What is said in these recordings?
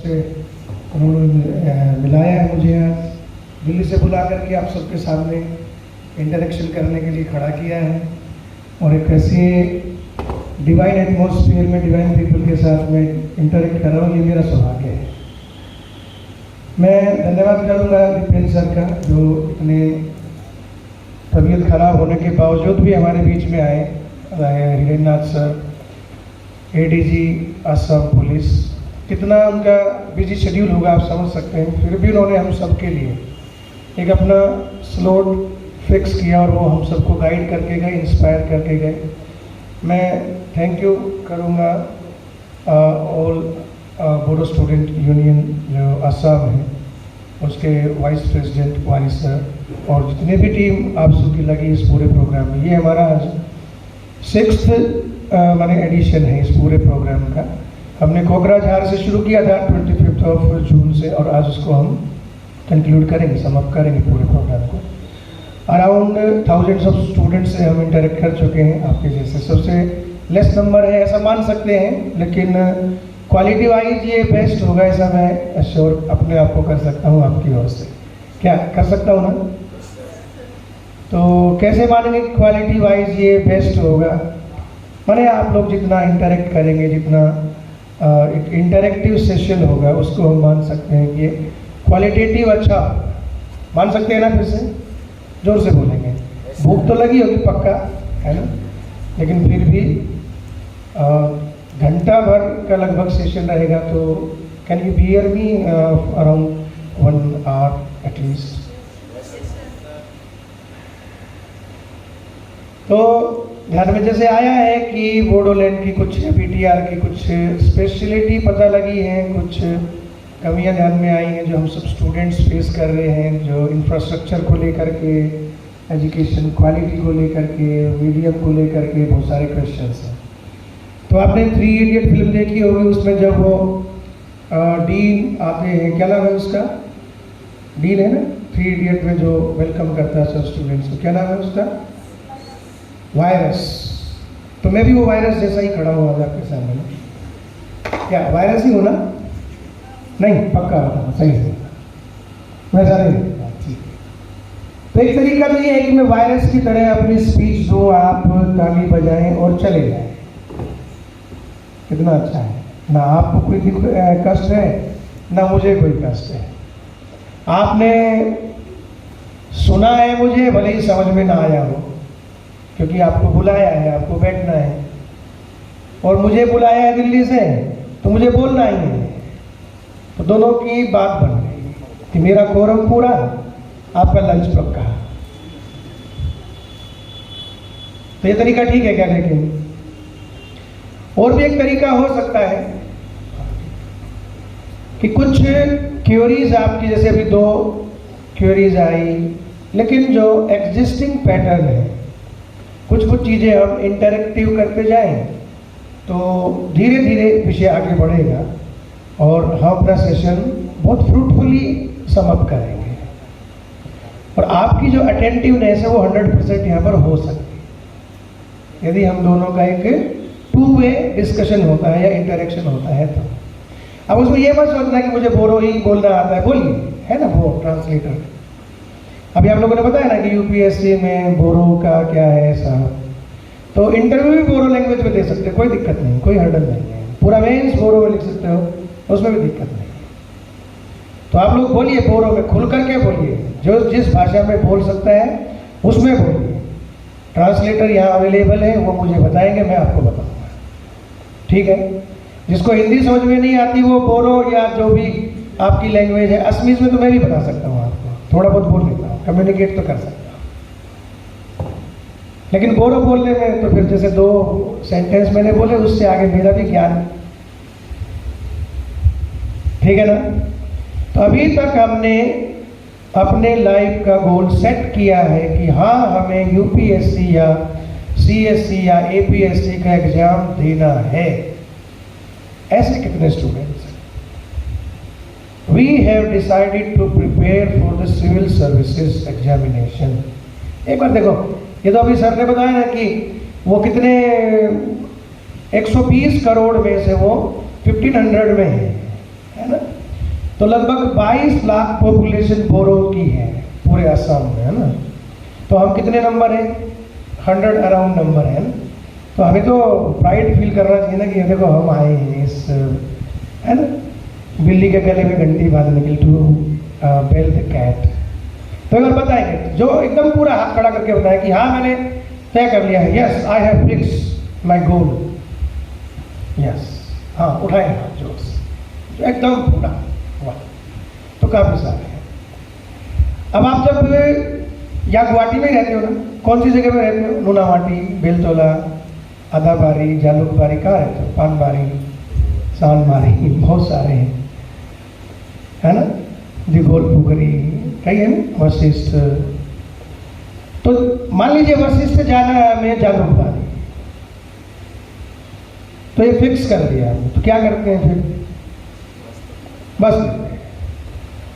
से उन्होंने मिलाया है मुझे आज, दिल्ली से बुला करके आप सबके सामने इंटरेक्शन करने के लिए खड़ा किया है और एक ऐसे डिवाइन एटमॉस्फेयर में डिवाइन पीपल के साथ मैं इंटरेक्ट कर रहा हूँ, ये मेरा सौभाग्य है। मैं धन्यवाद करूँगा दीपेंद्र सर का, जो इतने तबीयत खराब होने के बावजूद भी हमारे बीच में आए। Hirendranath sir, ADG Assam police, कितना उनका बिजी शेड्यूल होगा आप समझ सकते हैं, फिर भी उन्होंने हम सब के लिए एक अपना स्लॉट फिक्स किया और वो हम सबको गाइड करके गए, इंस्पायर करके गए। मैं थैंक यू करूँगा ऑल बोडो स्टूडेंट यूनियन जो असम है, उसके वाइस प्रेसिडेंट वाली सर और जितने भी टीम आप सबकी लगी इस पूरे प्रोग्राम में। ये हमारा आज 6th एडिशन है इस पूरे प्रोग्राम का। हमने कोकराझार से शुरू किया था 25 जून से और आज उसको हम कंक्लूड करेंगे, समाप्त करेंगे पूरे प्रोग्राम को। अराउंड थाउजेंड्स ऑफ स्टूडेंट्स से हम इंटरेक्ट कर चुके हैं आपके जैसे, सबसे लेस नंबर है ऐसा मान सकते हैं, लेकिन क्वालिटी वाइज ये बेस्ट होगा ऐसा मैं एश्योर अपने आप को कर सकता हूँ आपकी ओर से। क्या कर सकता हूँ ना? तो कैसे मानेंगे क्वालिटी वाइज ये बेस्ट होगा? माने आप लोग जितना इंटरेक्ट करेंगे, जितना एक इंटरेक्टिव सेशन होगा, उसको हम मान सकते हैं कि क्वालिटेटिव अच्छा मान सकते हैं ना? फिर से जोर से बोलेंगे, भूख तो लगी होगी पक्का, है ना? लेकिन फिर भी घंटा भर का लगभग सेशन रहेगा, तो can you bear me around 1 hour at least. तो ध्यान में जैसे आया है कि बोडोलैंड की कुछ पीटीआर की कुछ स्पेशलिटी पता लगी है, कुछ कमियां ध्यान में आई हैं जो हम सब स्टूडेंट्स फेस कर रहे हैं, जो इंफ्रास्ट्रक्चर को लेकर के, एजुकेशन क्वालिटी को लेकर के, मीडियम को लेकर के बहुत सारे क्वेश्चंस हैं। तो आपने 3 इडियट फिल्म देखी होगी, उसमें जब वो डीन आते हैं, क्या नाम है उसका? डीन है ना 3 इडियट में, जो वेलकम करता है सब स्टूडेंट्स को, क्या नाम है उसका? वायरस। तो मैं भी वो वायरस जैसा ही खड़ा हुआ था आपके सामने। क्या वायरस ही होना? नहीं, पक्का होता सही से वैसा नहीं। ठीक है, तो एक तरीका तो ये है कि मैं वायरस की तरह अपनी स्पीच दूँ, आप ताली बजाएं और चले जाएं। कितना अच्छा है ना? आपको कोई कष्ट है ना मुझे कोई कष्ट है। आपने सुना है मुझे, भले ही समझ में ना आया हो, क्योंकि आपको बुलाया है, आपको बैठना है, और मुझे बुलाया है दिल्ली से तो मुझे बोलना ही है। तो दोनों की बात बन गई कि मेरा कोरम पूरा, आपका लंच पक्का। तो ये तरीका ठीक है क्या? लेकिन और भी एक तरीका हो सकता है कि कुछ क्वेरीज आपकी, जैसे अभी 2 क्वेरीज आई, लेकिन जो एग्जिस्टिंग पैटर्न है, कुछ चीज़ें हम इंटरेक्टिव करते जाएं तो धीरे धीरे विषय आगे बढ़ेगा और हम अपना सेशन बहुत फ्रूटफुली समाप्त करेंगे। और आपकी जो अटेंटिवनेस है वो 100% यहाँ पर हो सकती है यदि हम दोनों का एक 2 वे डिस्कशन होता है या इंटरेक्शन होता है। तो अब उसमें ये मत सोचना कि मुझे बोरो ही बोलना आता है, बोलिए, है ना, वो ट्रांसलेटर। अभी आप लोगों ने बताया ना कि यूपीएससी में बोरो का क्या है साहब, तो इंटरव्यू भी बोरो लैंग्वेज में दे सकते हो, कोई दिक्कत नहीं, कोई हर्डल नहीं है। पूरा मेंस बोरो में लिख सकते हो, उसमें भी दिक्कत नहीं है। तो आप लोग बोलिए बोरो में, खुल करके बोलिए, जो जिस भाषा में बोल सकता है उसमें बोलिए। ट्रांसलेटर यहाँ अवेलेबल है, वो मुझे बताएंगे, मैं आपको बताऊँगा, ठीक है? जिसको हिंदी समझ में नहीं आती वो बोरो या जो भी आपकी लैंग्वेज है, असमीज में तो मैं भी बता सकता हूँ आपको, थोड़ा बहुत बोल लेता हूँ, कम्युनिकेट तो कर सकता हूँ। लेकिन बोरो बोलने में तो फिर जैसे 2 सेंटेंस मैंने बोले, उससे आगे मेरा भी ज्ञान, ठीक है ना? तो अभी तक हमने अपने लाइफ का गोल सेट किया है कि हाँ, हमें यूपीएससी या सीएससी या एपीएससी का एग्जाम देना है। ऐसे कितने स्टूडेंट्स हैं? We have decided to prepare for the civil services examination. एक बार देखो, ये तो अभी सर ने बताया ना कि वो कितने 120 करोड़ में से वो 1500 में है ना? तो लगभग 22 लाख पॉपुलेशन बोरो की है पूरे असम में, है ना। तो हम कितने नंबर हैं? 100 अराउंड नंबर है ना। तो हमें तो प्राइड फील करना चाहिए ना कि देखो हम आए हैं इस, है ना, बिल्ली के गले में घंटी बांधने के लिए, टू बेल द कैट। तो एक बार बताएंगे जो एकदम पूरा हाथ खड़ा करके बताए कि हाँ मैंने तय कर लिया है, yes I have fix my goal, yes. हाँ उठाए हाथ जोर से, एकदम पूरा। वाह, तो काफी सारे हैं। अब आप जब या गुवाहाटी में रहते हो ना, कौन सी जगह में रहते हो? नूनावाटी, बेलतोला, आदाबारी, जालुकबारी, कहाँ रहते हो? पानबारी, सानबारी, बहुत सारे हैं, है ना, दिघोल पुगरी, कई है ना, वशिष्ठ। तो मान लीजिए वशिष्ठ से जाना है हमें जालुकबारी, तो ये फिक्स कर दिया हमने, तो क्या करते हैं फिर? बस लेते हैं,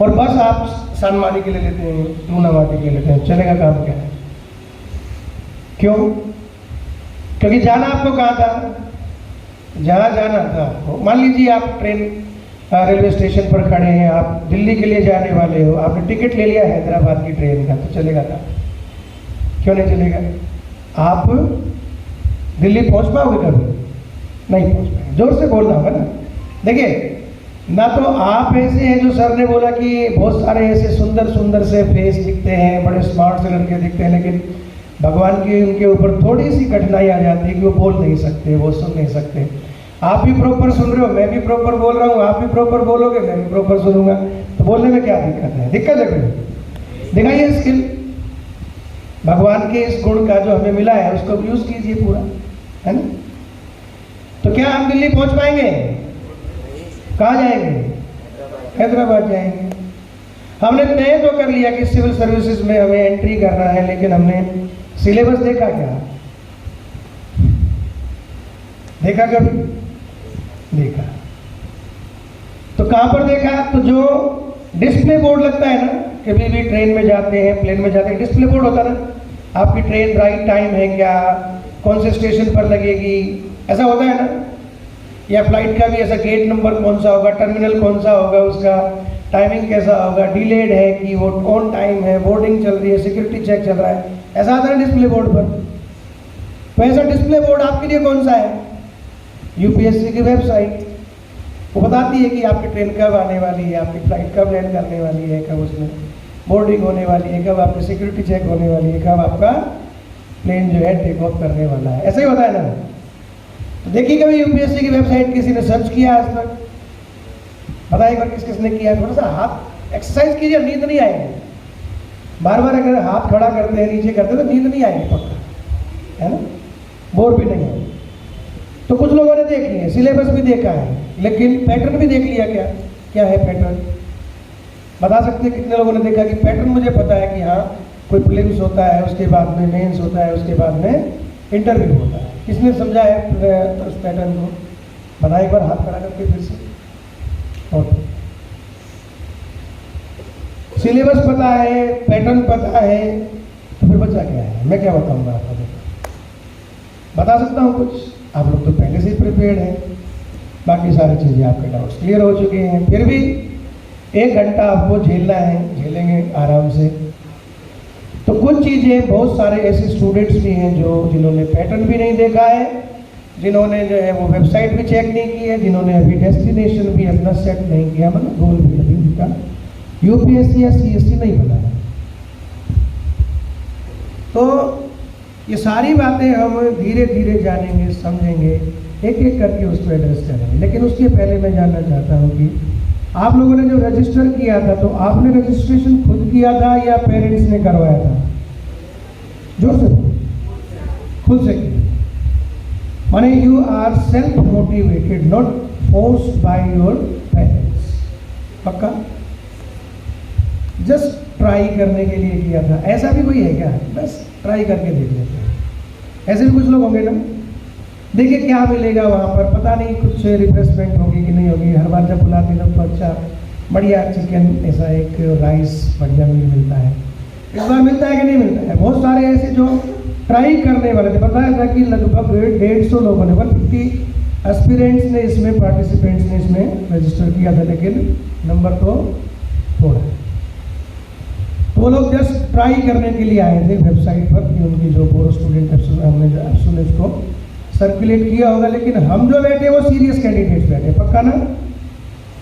और बस आप सानमानी के लिए लेते हैं, नूनावाटी के लिए लेते हैं, चलेगा काम क्या है? क्यों? क्योंकि जाना आपको कहाँ था? जहाँ जाना था आपको। मान लीजिए आप ट्रेन रेलवे स्टेशन पर खड़े हैं, आप दिल्ली के लिए जाने वाले हो, आपने टिकट ले लिया हैदराबाद की ट्रेन का, तो चलेगा था? क्यों नहीं चलेगा? आप दिल्ली पहुंच पाओगे कभी? नहीं पहुंच पाएंगे। जोर से बोलना होगा ना। देखिए, ना तो आप ऐसे हैं जो सर ने बोला कि बहुत सारे ऐसे सुंदर सुंदर से फेस दिखते हैं, बड़े स्मार्ट से लड़के दिखते हैं, लेकिन भगवान की उनके ऊपर थोड़ी सी कठिनाई आ जाती है कि वो बोल नहीं सकते, वो सुन नहीं सकते। आप भी प्रॉपर सुन रहे हो, मैं भी प्रॉपर बोल रहा हूँ, आप भी प्रॉपर बोलोगे, मैं भी प्रॉपर सुनूंगा, तो बोलने में क्या दिक्कत है? दिक्कत है कोई? दिखाइए स्किल, भगवान के इस गुण का जो हमें मिला है उसको यूज कीजिए पूरा, है ना। तो क्या हम दिल्ली पहुंच पाएंगे? कहाँ जाएंगे? हैदराबाद जाएंगे। हमने तय तो कर लिया कि सिविल सर्विसेज में हमें एंट्री करना है, लेकिन हमने सिलेबस देखा क्या? देखा कभी? देखा। तो कहां पर देखा? तो जो डिस्प्ले बोर्ड लगता है ना, कभी भी ट्रेन में जाते हैं, प्लेन में जाते हैं, डिस्प्ले बोर्ड होता है ना, आपकी ट्रेन राइट टाइम है क्या, कौन से स्टेशन पर लगेगी, ऐसा होता है ना। या फ्लाइट का भी ऐसा, गेट नंबर कौन सा होगा, टर्मिनल कौन सा होगा, उसका टाइमिंग कैसा होगा, डिलेड है कि वो ऑन टाइम है, बोर्डिंग चल रही है, सिक्योरिटी चेक चल रहा है, ऐसा आता है डिस्प्ले बोर्ड पर। तो ऐसा डिस्प्ले बोर्ड आपके लिए कौन सा है? यूपीएससी की वेबसाइट, वो बताती है कि आपकी ट्रेन कब आने वाली है, आपकी फ्लाइट कब लैंड करने वाली है, कब उसमें बोर्डिंग होने वाली है, कब आपकी सिक्योरिटी चेक होने वाली है, कब आपका प्लेन जो है टेक ऑफ करने वाला है। ऐसा ही होता है ना। तो देखिए कभी यूपीएससी की वेबसाइट किसी ने सर्च किया आज तक? बताइए बार किस किसने किया? थोड़ा सा हाथ एक्सरसाइज कीजिए, नींद नहीं आएगी। बार बार अगर हाथ खड़ा करते हैं, नीचे करते हैं, तो नींद नहीं आएगी पक्का, है ना, बोर भी नहीं आएगी। तो कुछ लोगों ने देख लिया, सिलेबस भी देखा है, लेकिन पैटर्न भी देख लिया। क्या क्या है पैटर्न? बता सकते हैं कितने लोगों ने देखा कि पैटर्न मुझे पता है कि हाँ कोई प्रीलिम्स होता है, उसके बाद में मेंस होता है, उसके बाद में इंटरव्यू होता है। किसने समझा है उस पैटर्न को? बताइए एक बार हाथ खड़ा करके फिर से। और सिलेबस पता है, पैटर्न पता है, तो फिर बचा क्या है? मैं क्या बताऊंगा आपको? बता सकता हूँ कुछ? आप लोग तो पहले से ही प्रिपेयर्ड हैं, बाकी सारी चीज़ें आपके डाउट्स क्लियर हो चुके हैं। फिर भी 1 घंटा आपको झेलना है, झेलेंगे आराम से। तो कुछ चीज़ें, बहुत सारे ऐसे स्टूडेंट्स भी हैं जो जिन्होंने पैटर्न भी नहीं देखा है, जिन्होंने जो है वो वेबसाइट भी चेक नहीं की है, जिन्होंने अभी डेस्टिनेशन भी अपना सेट नहीं किया, मतलब गोल भी अभी उनका यूपीएससी या सीएससी नहीं बना है। तो ये सारी बातें हम धीरे धीरे जानेंगे, समझेंगे, एक एक करके उसको एड्रेस करेंगे। लेकिन उसके पहले मैं जानना चाहता हूँ कि आप लोगों ने जो रजिस्टर किया था, तो आपने रजिस्ट्रेशन खुद किया था या पेरेंट्स ने करवाया था? जोर से, खुद से किया। माने you are self motivated, not forced by your parents. पक्का? जस्ट ट्राई करने के लिए किया था। ऐसा भी कोई है क्या? बस ट्राई करके देख लेते हैं। ऐसे भी कुछ लोग होंगे ना, देखिए क्या मिलेगा वहाँ पर, पता नहीं कुछ रिफ्रेशमेंट होगी कि नहीं होगी। हर बार जब बुलाते हैं तो अच्छा बढ़िया चिकन, ऐसा एक राइस बढ़िया मिलता है। इस बार मिलता है कि नहीं मिलता है? बहुत सारे ऐसे जो ट्राई करने वाले थे, बताया था कि लगभग 150 लोगों ने, 150 एस्पिरेंट्स ने इसमें, पार्टिसिपेंट्स ने इसमें रजिस्टर किया था, लेकिन नंबर तो थोड़ा है। तो वो लोग जस्ट ट्राई करने के लिए आए थे वेबसाइट पर कि उनकी जो बोरो स्टूडेंट हमने जो एब्सोल्यूट को सर्कुलेट किया होगा, लेकिन हम जो बैठे वो सीरियस कैंडिडेट्स बैठे, पक्का ना?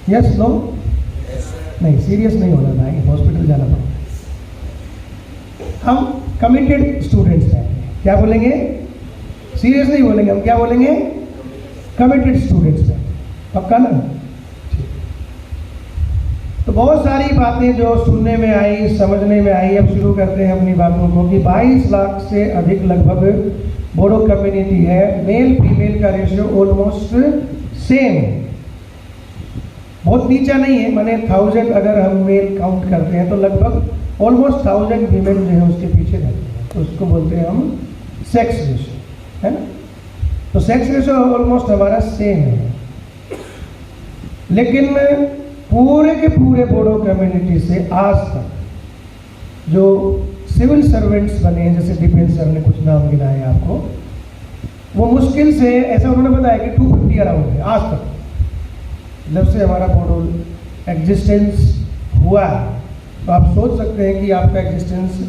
Yes no? नहीं, सीरियस नहीं होना भाई, हॉस्पिटल जाना पड़ता है। हम कमिटेड स्टूडेंट्स बैठे, क्या बोलेंगे? सीरियस नहीं बोलेंगे, हम क्या बोलेंगे? कमिटेड स्टूडेंट्स बैठे, पक्का ना? तो बहुत सारी बातें जो सुनने में आई, समझने में आई, अब शुरू करते हैं अपनी बातों को कि 22 लाख से अधिक लगभग बोडो कम्युनिटी है। मेल फीमेल का रेशियो ऑलमोस्ट सेम है, बहुत नीचा नहीं है, माने 1000 अगर हम मेल काउंट करते हैं तो लगभग ऑलमोस्ट 1000 वीमेन जो है उसके पीछे रहते हैं, तो उसको बोलते हैं हम सेक्स रेशियो, है ना? तो सेक्स रेशियो ऑलमोस्ट हमारा सेम है, लेकिन पूरे के पूरे बोडो कम्युनिटी से आज तक जो सिविल सर्वेंट्स बने हैं, जैसे डिफेंस सर ने कुछ नाम गिनाए आपको, वो मुश्किल से, ऐसा उन्होंने बताया कि 250 अराउंड है आज तक, जब से हमारा बोडो एग्जिस्टेंस हुआ है। तो आप सोच सकते हैं कि आपका एग्जिस्टेंस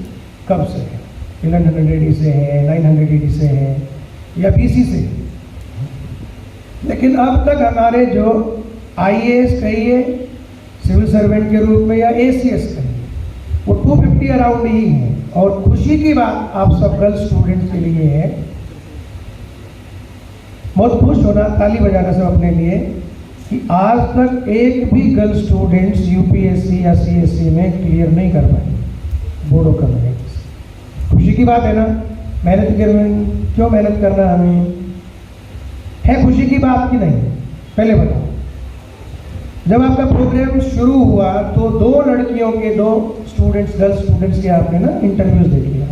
कब से है, 1100 AD से है, 900 AD से है, या BC से है। लेकिन अब तक हमारे जो IAS कहिए सिविल सर्वेंट के रूप में, या ACS कहिए, वो 250 अराउंड ही है। और खुशी की बात आप सब गर्ल्स स्टूडेंट्स के लिए है, बहुत खुश होना, ताली बजाना सब अपने लिए, कि आज तक एक भी गर्ल स्टूडेंट्स UPSC या CSC में क्लियर नहीं कर पाए बोडो कम्युनिटी। खुशी की बात है ना? मेहनत करना, क्यों मेहनत करना हमें, है खुशी की बात कि नहीं? पहले बताओ। जब आपका प्रोग्राम शुरू हुआ तो 2 लड़कियों के, 2 स्टूडेंट्स, गर्ल्स स्टूडेंट्स के आपने ना इंटरव्यूज देख लिया,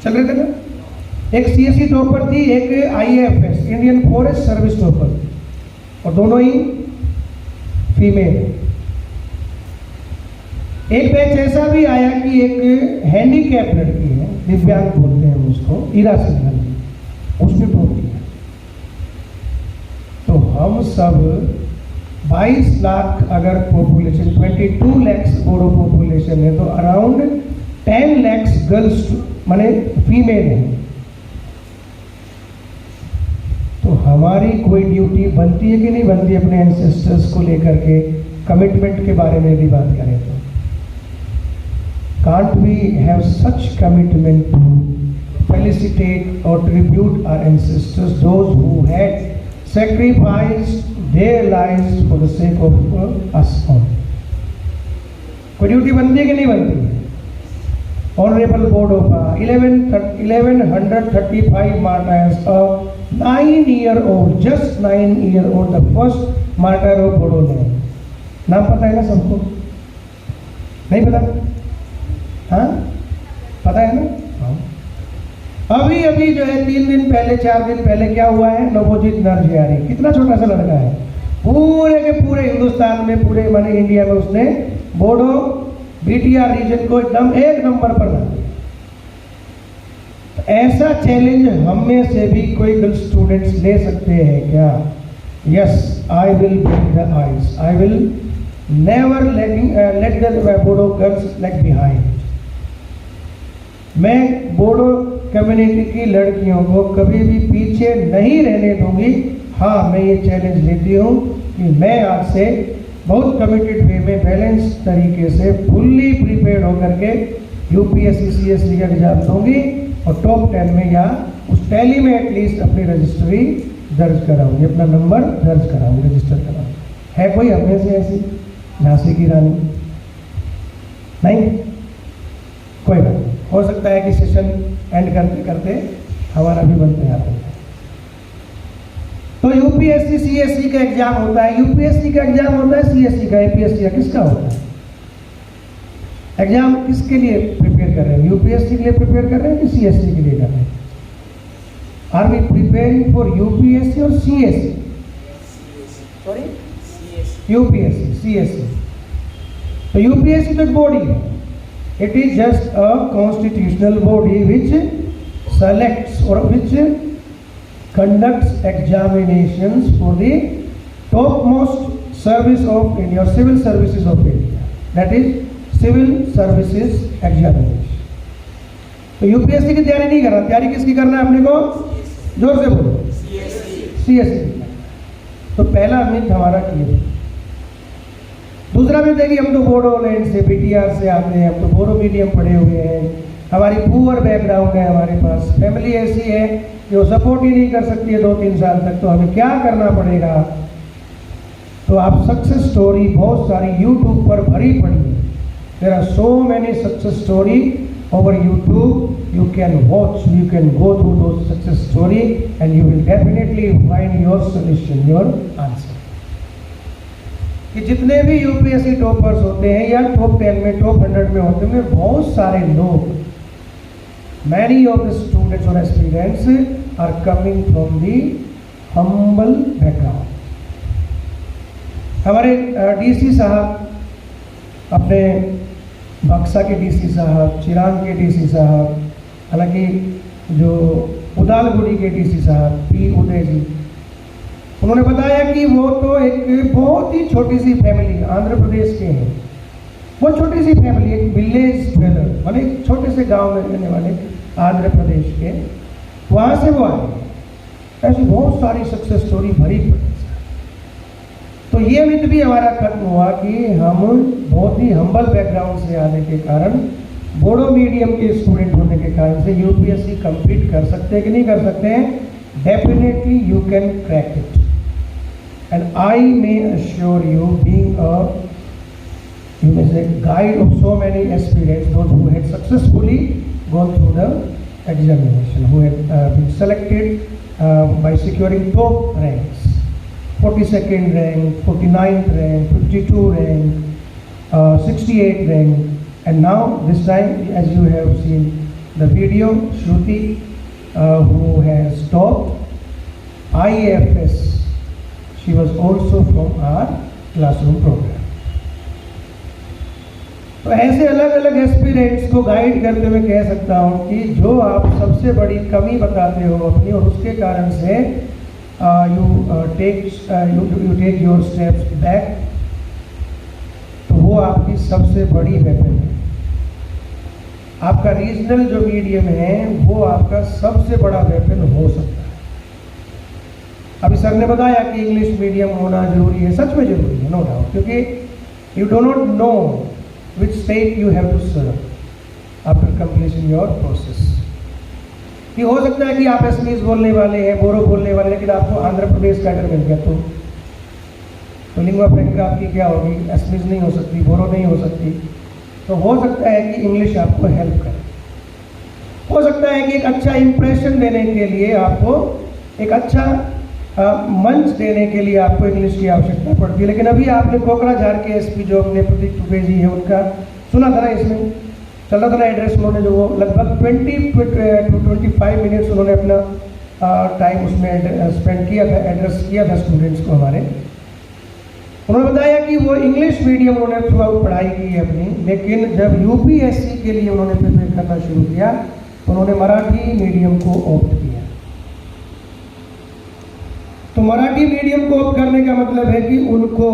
चल रहे थे ना? एक CSC टॉपर थी, एक IAFS Indian forest service topper, और दोनों ही फीमेल। एक बैच ऐसा भी आया कि एक हैंडीकैप लड़की है, दिव्यांग बोलते हैं हम उसको, ईरा सिंघल, उसने टॉप किया। तो हम सब 22 लाख अगर पॉपुलेशन, 22 लाख बोडो पॉपुलेशन है, तो अराउंड 10 लाख गर्ल्स माने फीमेल है। तो हमारी कोई ड्यूटी बनती है कि नहीं बनती अपने एंसेस्टर्स को लेकर के, कमिटमेंट के बारे में भी बात करें तो can't we have such commitment to felicitate or tribute our ancestors, those who had sacrificed their lives for the sake of us all? कोई ड्यूटी बनती है कि नहीं बनती है? Honourable Bodofa 1135 martyrs, a 9-year-old, just 9-year-old, the first martyr of Bodoland. नाम पता है ना सबको? नहीं पता? हाँ, पता है ना? हाँ। अभी अभी जो है 3 दिन पहले, 4 दिन पहले क्या हुआ है? नवोजित नरजियारी, कितना छोटा सा लड़का है, पूरे के पूरे हिंदुस्तान में, पूरे माने इंडिया में उसने बोडो BTR रीजन को एकदम 1 नंबर पर ला दिया। ऐसा चैलेंज हम में से भी कोई गर्ल स्टूडेंट्स ले सकते हैं क्या? Yes, I will break the ice, I will never let the Bodo girls lag behind. मैं बोडो कम्युनिटी की लड़कियों को कभी भी पीछे नहीं रहने दूंगी। हाँ, मैं ये चैलेंज लेती हूँ कि मैं आज से बहुत कमिटेड वे में, बैलेंस तरीके से, फुल्ली प्रिपेयर्ड होकर के UPSC CSC का एग्जाम दूंगी और टॉप 10 में या उस टैली में एटलीस्ट अपनी रजिस्ट्री दर्ज कराऊंगी, अपना नंबर दर्ज कराऊंगी, रजिस्टर कराऊंगी। है कोई हमें से ऐसी झांसी की रानी? नहीं, कोई बात नहीं। हो सकता है कि सेशन एंड करते करते हमारा भी मन तैयार हो जाए। तो UPSC CSC का एग्जाम होता है, UPSC का एग्जाम होता है, CSC का, APSC का, किसका होता है एग्जाम? किसके लिए प्रिपेयर कर रहे हैं? UPSC के लिए प्रिपेयर कर रहे हैं कि CSC के लिए कर रहे हैं? Are we preparing for UPSC और CSC? Sorry, UPSC, CSC। तो UPSC तो एक बॉडी है, it is just a constitutional body which selects or which conducts examinations for the topmost service of India, or civil services of India, that is civil services examination. तो UPSC की तैयारी नहीं करना, तैयारी किसकी करना है अपने को? जोर से बोलो, सीएससी की। तो पहला मिथ हमारा क्लियर। दूसरा मिथ है कि हम तो बोडोलैंड से, बीटीआर से आते हैं, हम तो बोडो मीडियम पढ़े हुए हैं, हमारी पुअर बैकग्राउंड है, हमारे पास फैमिली ऐसी है जो सपोर्ट ही नहीं कर सकती है 2-3 साल तक, तो हमें क्या करना पड़ेगा? तो आप सक्सेस स्टोरी बहुत सारी यूट्यूब पर भरी पड़ी है। There are so many success story over YouTube. You can watch, you can go through those success story and you will definitely find your solution, your answer. कि जितने भी यूपीएससी टॉपर्स होते हैं या टॉप 10 में, टॉप 100 में होते हैं, बहुत सारे लोग, many of the students or aspirants are coming from the humble background. हमारे डीसी साहब, अपने बक्सा के डीसी साहब, चिरांग के डीसी साहब, हालांकि जो उदालगुड़ी के डीसी साहब पी उदय जी, उन्होंने बताया कि वो तो एक बहुत ही छोटी सी फैमिली आंध्र प्रदेश के हैं, वो छोटी सी फैमिली, एक विलेज ट्रेलर, माने एक छोटे से गांव में रहने वाले आंध्र प्रदेश के, वहाँ से वो आए। ऐसी बहुत सारी सक्सेस स्टोरी भरी पड़ी। तो ये मिथ भी हमारा खत्म हुआ कि हम बहुत ही हम्बल बैकग्राउंड से आने के कारण, बोडो मीडियम के स्टूडेंट होने के कारण से यूपीएससी कंप्लीट कर सकते हैं कि नहीं कर सकते हैं? Definitely you can crack it, and I may assure you, being a you may say guide of so many aspirants, those who had successfully gone through the examination, who had been selected by securing top ranks, 42nd rank, 49th rank, 52 rank, 68 rank, and now this time, as you have seen the video, Shruti, who has topped IAFS, she was also from our classroom program. तो ऐसे अलग अलग aspirants को guide करते हुए कह सकता हूँ कि जो आप सबसे बड़ी कमी बताते हो अपनी, और उसके कारण से you take your steps back, तो वो आपकी सबसे बड़ी वेपन है। आपका रीजनल जो मीडियम है वो आपका सबसे बड़ा वेपन हो सकता है। अभी सर ने बताया कि इंग्लिश मीडियम होना जरूरी है, सच में जरूरी है, नो डाउट, क्योंकि you do not know which state you have to serve after completion your process. ये हो सकता है कि आप असमीज बोलने वाले हैं, बोरो बोलने वाले, लेकिन आपको आंध्र प्रदेश का अगर मिल गया तो लिंगुआ फ्रैंका आपकी क्या होगी? असमीज नहीं हो सकती, बोरो नहीं हो सकती। तो हो सकता है कि इंग्लिश आपको हेल्प करे, हो सकता है कि एक अच्छा इंप्रेशन देने के लिए आपको, एक अच्छा मंच देने के लिए आपको इंग्लिश की आवश्यकता पड़ती है। लेकिन अभी आपने कोकराझार के एसपी जो अपने प्रदीप दुबे जी है, उनका सुना था ना, इसमें चल रहा था ना एड्रेस, उन्होंने जो वो लगभग 20 to 25 मिनट्स उन्होंने अपना टाइम उसमें स्पेंड किया था, एड्रेस किया था स्टूडेंट्स को हमारे। उन्होंने बताया कि वो इंग्लिश मीडियम उन्होंने थ्रू आउट पढ़ाई की है अपनी, लेकिन जब यूपीएससी के लिए उन्होंने प्रिपेयर करना शुरू किया तो उन्होंने मराठी मीडियम को ऑप्ट किया। तो मराठी मीडियम को ऑप्ट करने का मतलब है कि उनको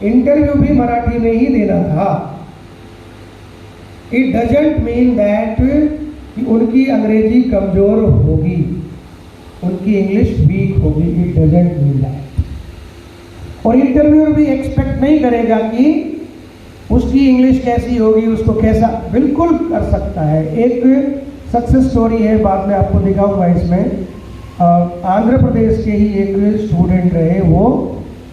इंटरव्यू भी मराठी में ही देना था। इट डजंट मीन दैट कि उनकी अंग्रेजी कमजोर होगी, उनकी इंग्लिश वीक होगी, इट डजंट मीन दैट। और इंटरव्यूअर भी एक्सपेक्ट नहीं करेगा कि उसकी इंग्लिश कैसी होगी, उसको कैसा, बिल्कुल कर सकता है। एक सक्सेस स्टोरी है, बाद में आपको दिखाऊंगा इसमें। आंध्र प्रदेश के ही एक स्टूडेंट रहे, वो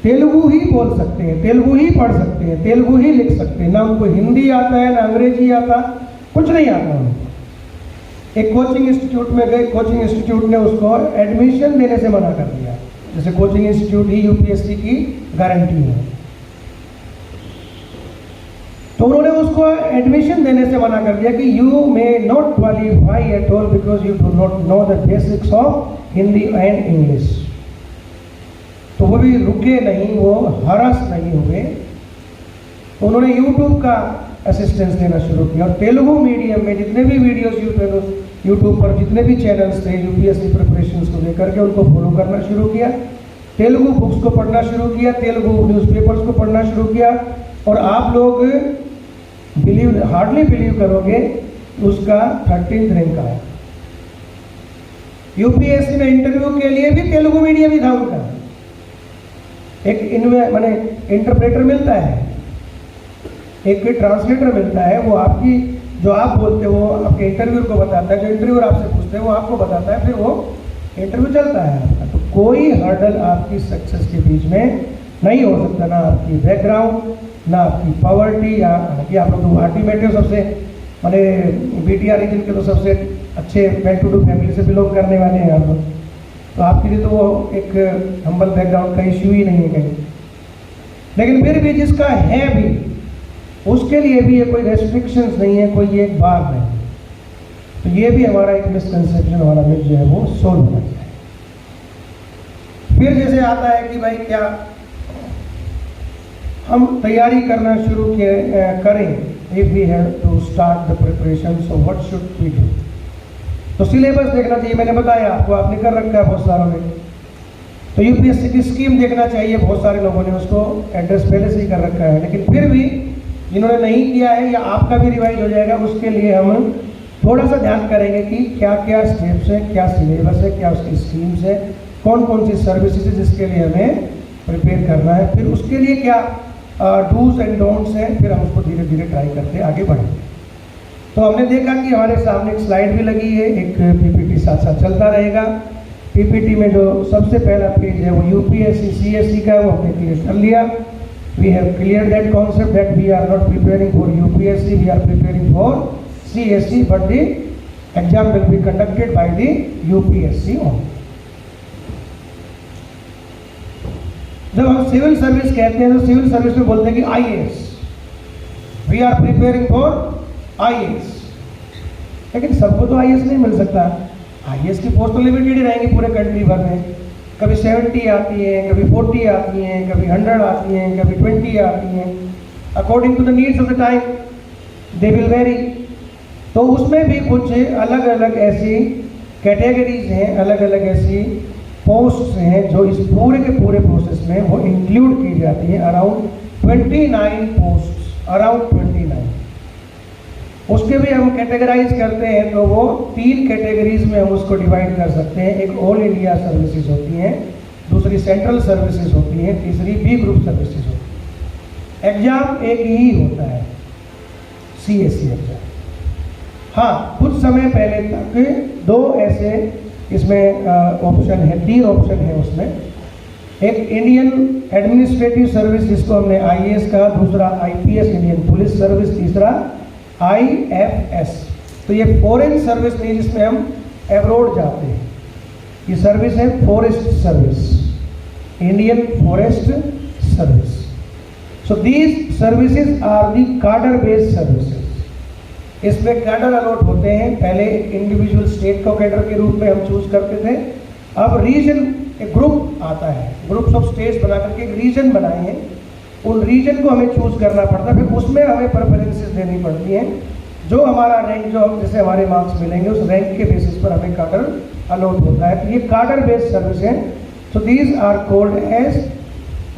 तेलुगु ही बोल सकते हैं, तेलुगु ही पढ़ सकते हैं, तेलुगु ही लिख सकते हैं, ना उनको हिंदी आता है ना अंग्रेजी आता, कुछ नहीं आता उनको। एक कोचिंग इंस्टीट्यूट में गए, कोचिंग इंस्टीट्यूट ने उसको एडमिशन देने से मना कर दिया, जैसे कोचिंग इंस्टीट्यूट ही यूपीएससी की गारंटी है। तो उन्होंने उसको एडमिशन देने से मना कर दिया कि you may not qualify at all because you do not know the basics of Hindi and English. तो वो भी रुके नहीं, वो हरास नहीं हुए, तो उन्होंने यूट्यूब का असिस्टेंस लेना शुरू किया और तेलुगु मीडियम में जितने भी वीडियोस यूट्यूब पर जितने भी चैनल्स थे यूपीएससी प्रिपरेशंस को लेकर के उनको फॉलो करना शुरू किया, तेलुगु बुक्स को पढ़ना शुरू किया, तेलुगु न्यूज़पेपर्स को पढ़ना शुरू किया, और आप लोग हार्डली बिलीव करोगे उसका 13th रैंक आया। यूपीएससी में इंटरव्यू के लिए भी तेलुगु मीडियम ही था उनका। एक माने इंटरप्रेटर मिलता है, एक ट्रांसलेटर मिलता है, वो आपकी जो आप बोलते हो वो आपके इंटरव्यूअर को बताता है, जो इंटरव्यूअर आपसे पूछते हैं वो आपको बताता है, फिर वो इंटरव्यू चलता है आपका। तो कोई हर्डल आपकी सक्सेस के बीच में नहीं हो सकता, ना आपकी बैकग्राउंड, ना आपकी पॉवर्टी, या कि आप लोग तो अल्टीमेटली सबसे माने बीटीआर रीजन के तो सबसे अच्छे वेल टू डू फैमिली से बिलोंग करने वाले हैं आप लोग, तो आपके लिए तो वो एक हम्बल बैकग्राउंड का इश्यू ही नहीं है कहीं। लेकिन फिर भी जिसका है भी उसके लिए भी ये कोई रेस्ट्रिक्शंस नहीं है, कोई एक बार नहीं। तो ये भी हमारा एक मिसकंसेप्शन वाला मिथ जो है वो सोल्व होना चाहिए। फिर जैसे आता है कि भाई क्या हम तैयारी करना शुरू करें, if we have to start the preparation, so what should we do. तो सिलेबस देखना चाहिए, मैंने बताया आपको, आपने कर रखा है बहुत सारों ने। तो यूपीएससी की स्कीम देखना चाहिए, बहुत सारे लोगों ने उसको एड्रेस पहले से ही कर रखा है। लेकिन फिर भी जिन्होंने नहीं किया है या आपका भी रिवाइज हो जाएगा, उसके लिए हम थोड़ा सा ध्यान करेंगे कि क्या क्या स्टेप्स है, क्या सिलेबस है, क्या उसकी स्कीम्स है, कौन कौन सी सर्विसेज है जिसके लिए हमें प्रिपेयर करना है, फिर उसके लिए क्या डूज एंड डोंट्स हैं, फिर हम उसको धीरे धीरे ट्राई करते आगे बढ़ेंगे। तो हमने देखा कि हमारे सामने एक स्लाइड भी लगी है, एक पीपीटी साथ साथ चलता रहेगा। पीपीटी में जो सबसे पहला पेज है वो यूपीएससी सीएससी का, वो हमने क्लियर कर लिया। We have clear that concept that we are not preparing for UPSC, we are preparing for CSC, but the exam will be conducted by the UPSC only. जब हम civil service कहते हैं तो सिविल सर्विस में बोलते हैं कि IAS, we are preparing for IAS. लेकिन सबको तो आईएएस नहीं मिल सकता, आईएएस की पोस्ट तो लिमिटेड ही रहेंगी पूरे कंट्री भर में। कभी 70 आती हैं, कभी 40 आती हैं, कभी 100 आती हैं, कभी 20 आती हैं, according to the needs of the time they will vary. तो उसमें भी कुछ अलग अलग ऐसी कैटेगरीज हैं, अलग अलग ऐसी पोस्ट्स हैं जो इस पूरे के पूरे प्रोसेस में वो इंक्लूड की जाती हैं। Around 29 posts, around 29। उसके भी हम कैटेगराइज करते हैं तो वो 3 कैटेगरीज में हम उसको डिवाइड कर सकते हैं। एक ऑल इंडिया सर्विसेज होती हैं, दूसरी सेंट्रल सर्विसेज होती हैं, तीसरी बी ग्रुप सर्विसेज होती है। एग्जाम एक ही होता है, सीएससी एग्जाम। हाँ, कुछ समय पहले तक 2 ऐसे इसमें ऑप्शन है, 3 ऑप्शन है उसमें। एक इंडियन एडमिनिस्ट्रेटिव सर्विस जिसको हमने आईएएस कहा, दूसरा आईपीएस इंडियन पुलिस सर्विस, तीसरा आईएफएस। तो ये फॉरेन सर्विस नहीं जिसमें हम एब्रोड जाते हैं, ये सर्विस है forest service, Indian forest service. So these services are the cadre based services. इसमें कैडर अलॉट होते हैं। पहले इंडिविजुअल स्टेट को कैडर के रूप में हम चूज करते थे, अब रीजन एक ग्रुप आता है, ग्रुप्स ऑफ स्टेट्स बना करके एक रीजन बनाए हैं, उन रीजन को हमें चूज करना पड़ता है, फिर उसमें हमें प्रेफरेंसेस देनी पड़ती हैं। जो हमारा रैंक, जो जैसे हमारे मार्क्स मिलेंगे उस रैंक के बेसिस पर हमें कार्डर अलॉट होता है। तो ये कार्डर बेस्ड सर्विस है। So these are called as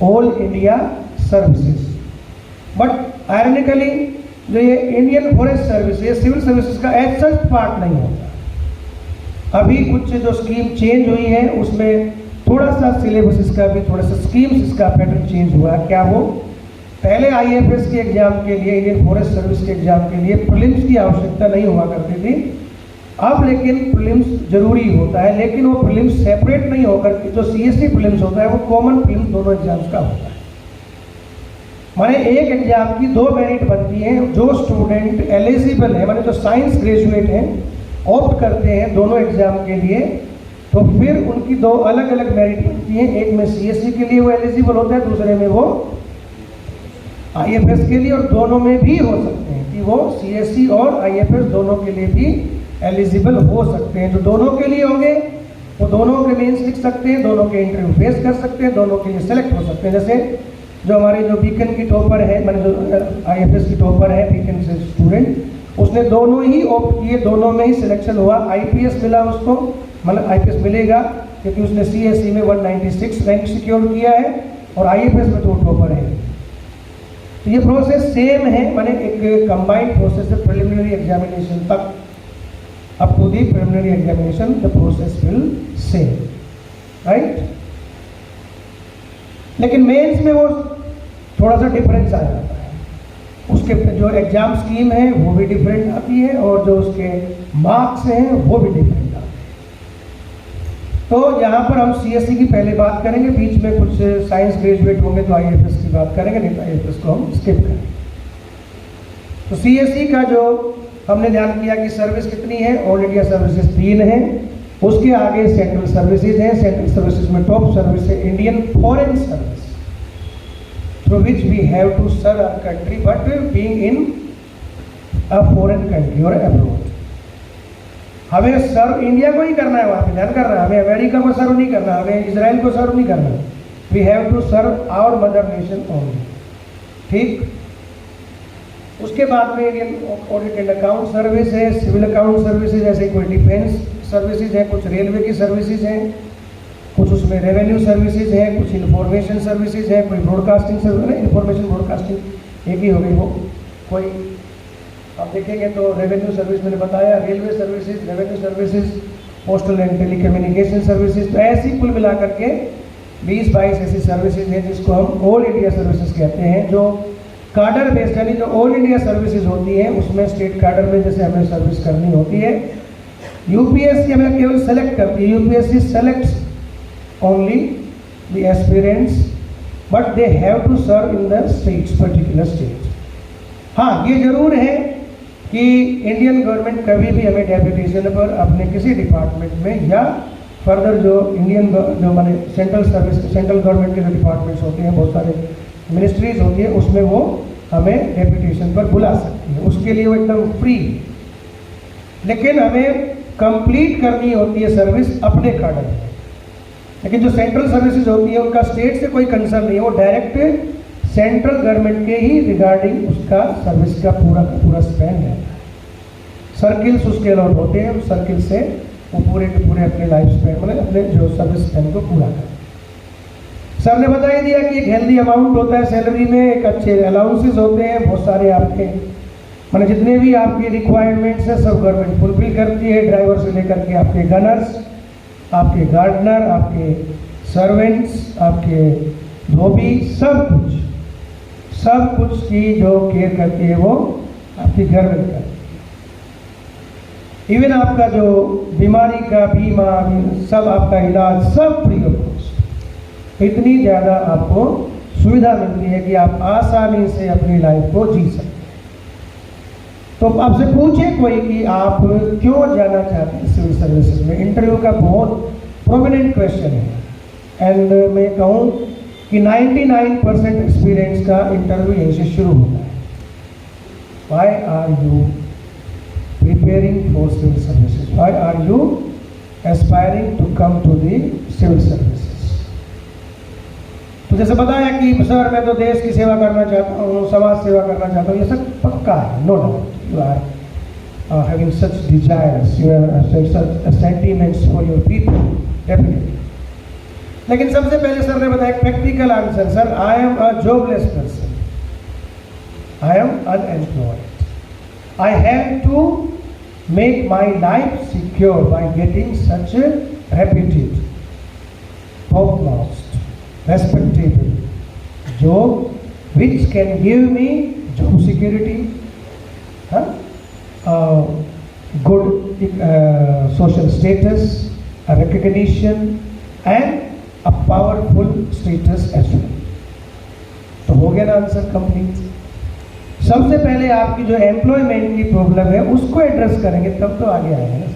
all India services. But ironically जो ये इंडियन फॉरेस्ट सर्विस, ये सिविल सर्विसेज का एज सच पार्ट नहीं होता। अभी कुछ जो स्कीम चेंज हुई है उसमें थोड़ा सा सिलेबस इसका भी, थोड़ा सा स्कीम्स इसका पैटर्न चेंज हुआ है। क्या वो, पहले आईएफएस के एग्जाम के लिए, इंडियन फॉरेस्ट सर्विस के एग्जाम के लिए प्रीलिम्स की आवश्यकता नहीं हुआ करती थी। अब लेकिन प्रीलिम्स जरूरी होता है, लेकिन वो प्रीलिम्स सेपरेट नहीं होकर के जो सीएससी प्रीलिम्स होता है वो कॉमन प्रीलिम्स दोनों एग्जाम्स का होता है। माने एक एग्जाम की 2 मेरिट बनती हैं। जो स्टूडेंट एलिजिबल है, माने जो साइंस ग्रेजुएट हैं, ऑप्ट करते हैं दोनों एग्जाम के लिए, तो फिर उनकी 2 अलग अलग मेरिट बनती हैं। एक में सीएससी के लिए वो एलिजिबल होता है, दूसरे में वो आईएफएस के लिए, और दोनों में भी हो सकते हैं कि वो सीएससी और आईएफएस दोनों के लिए भी एलिजिबल हो सकते हैं। जो दोनों के लिए होंगे वो दोनों के मेंस लिख सकते हैं, दोनों के इंटरव्यू फेस कर सकते हैं, दोनों के लिए सेलेक्ट हो सकते हैं। जैसे जो हमारी जो बीकन की टॉपर है, मतलब जो आईएफएस की टॉपर है बीकन से स्टूडेंट, उसने दोनों ही ऑप्ट किए, दोनों में ही सिलेक्शन हुआ। आईपीएस मिला उसको, मतलब आईपीएस मिलेगा क्योंकि उसने सीएसई में 196 रैंक सिक्योर किया है और आईएफएस में तो टॉपर है। तो ये प्रोसेस सेम है, माने एक कंबाइंड प्रोसेस है प्रिलिमिनरी एग्जामिनेशन तक, up to the preliminary examination the process will same, right. लेकिन मेंस में वो थोड़ा सा डिफरेंस आ जाता है, उसके जो एग्जाम स्कीम है वो भी डिफरेंट आती है और जो उसके मार्क्स हैं वो भी डिफरेंट आते हैं। तो यहाँ पर हम सीएसई की पहले बात करेंगे, बीच में कुछ साइंस ग्रेजुएट होंगे तो आईएफएस की बात करेंगे, नहीं तो आईएफएस को हम स्किप करेंगे। तो सीएसई का जो हमने ध्यान किया कि सर्विस कितनी है, ऑल इंडिया सर्विसेज 3 है, उसके आगे सेंट्रल सर्विसेज हैं। सेंट्रल सर्विसेज में टॉप सर्विस है Indian foreign service, through which we have to serve our country but being in a foreign country or abroad। हमें सर्व इंडिया को ही करना है, वहाँ पे ध्यान करना है, हमें अमेरिका को सर्व नहीं करना, हमें इजराइल को सर्व नहीं करना। We have to serve our mother nation only, ठीक। उसके बाद में Indian audit and account service है, सिविल अकाउंट सर्विसेज, ऐसे कोई डिफेंस सर्विसेज है, कुछ रेलवे की सर्विसेज हैं, कुछ उसमें रेवेन्यू सर्विसेज है, कुछ इंफॉर्मेशन सर्विसेज है, कोई ब्रॉडकास्टिंग सर्विस, इंफॉर्मेशन ब्रॉडकास्टिंग एक ही हो गई वो। कोई आप देखेंगे तो रेवेन्यू सर्विस मैंने बताया, railway services, revenue services, postal and telecommunication services. तो ऐसी कुल मिलाकर के 20-22 ऐसी सर्विसेज हैं जिसको हम ऑल इंडिया सर्विसेज कहते हैं, जो कार्डर बेस्ड, यानी जो ऑल इंडिया सर्विसेज होती हैं उसमें स्टेट कार्डर में जैसे हमें सर्विस करनी होती है। यूपीएससी हमें केवल सेलेक्ट करती है, UPSC selects only the aspirants but they have to serve in the states, particular states। हाँ, ये जरूर है कि इंडियन गवर्नमेंट कभी भी हमें डेप्यूटेशन पर अपने किसी डिपार्टमेंट में या फर्दर जो इंडियन जो माने सेंट्रल सर्विस, सेंट्रल गवर्नमेंट के जो डिपार्टमेंट्स होते हैं, बहुत सारे मिनिस्ट्रीज होती है, उसमें वो हमें डेप्यूटेशन पर बुला सकती है, उसके लिए वो एकदम फ्री। लेकिन हमें कंप्लीट करनी होती है सर्विस अपने कार्डर में। लेकिन जो सेंट्रल सर्विसेज होती है उनका स्टेट से कोई कंसर्न नहीं है, वो डायरेक्ट सेंट्रल गवर्नमेंट के ही रिगार्डिंग उसका सर्विस का पूरा स्पैन रहता है। सर्किल्स उसके अलॉट होते हैं, उस सर्किल से वो पूरे के पूरे अपने लाइफ स्पैन, मतलब अपने जो सर्विस स्पैन को पूरा करें। सर ने बता ही दिया कि एक हेल्दी अमाउंट होता है सैलरी में, एक अच्छे अलाउंसेस होते हैं, बहुत सारे आपके मतलब जितने भी आपकी रिक्वायरमेंट्स हैं सब गवर्नमेंट फुलफिल करती है, ड्राइवर से लेकर के आपके गनर्स, आपके गार्डनर, आपके सर्वेंट्स, आपके धोबी, सब कुछ की जो केयर करती है वो आपकी गवर्नमेंट करती है। इवन आपका जो बीमारी का बीमा, सब आपका इलाज सब फ्री ऑफ कॉस्ट। इतनी ज़्यादा आपको सुविधा मिलती है कि आप आसानी से अपनी लाइफ को जी सकते हैं। तो आपसे पूछे कोई कि आप क्यों जाना चाहते हैं सिविल सर्विसेज में, इंटरव्यू का बहुत प्रोमिनेंट क्वेश्चन है। एंड मैं कहूँ कि 99% एक्सपीरियंस का इंटरव्यू यहीं से शुरू होता है। Why are you preparing for civil services, why are you aspiring to come to the civil services. तो जैसे बताया कि सर मैं तो देश की सेवा करना चाहता हूँ, समाज सेवा करना चाहता हूँ, ये सब पक्का है, no doubt. You are having such desires, you have such sentiments for your people, definitely। लेकिन सबसे पहले सर ने बताया practical answer, sir I am a jobless person, I am unemployed, I have to make my life secure by getting such reputed, top most, respectable job which can give me job security, good social status, a recognition and a powerful status as well। तो हो गया ना answer complete. सबसे पहले आपकी जो employment की problem है उसको एड्रेस करेंगे तब तो आगे आएगा ना।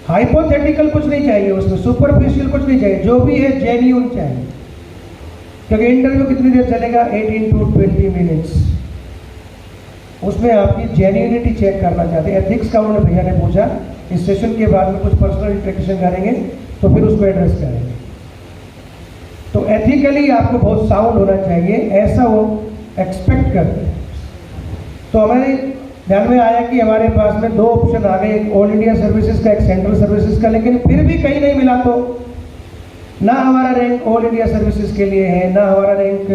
हाइपोथेटिकल कुछ नहीं चाहिए उसमें, सुपरफिशियल कुछ नहीं चाहिए, जो भी है जेन्युइन चाहिए। क्योंकि इंटरव्यू कितनी देर चलेगा, 18 to 20 मिनट्स। उसमें आपकी जेन्युइनिटी चेक करना चाहते हैं। एथिक्स का उन्होंने भैया ने पूछा, इस सेशन के बाद में कुछ पर्सनल इंटरेक्शन करेंगे तो फिर उसको एड्रेस करेंगे। तो एथिकली आपको बहुत साउंड होना चाहिए, ऐसा वो एक्सपेक्ट करते हैं। तो हमारी ध्यान में आया कि हमारे पास में दो ऑप्शन आ गए, एक ऑल इंडिया सर्विसेज का, एक सेंट्रल सर्विसेज का, लेकिन फिर भी कहीं नहीं मिला तो ना हमारा रैंक ऑल इंडिया सर्विसेज के लिए है, ना हमारा रैंक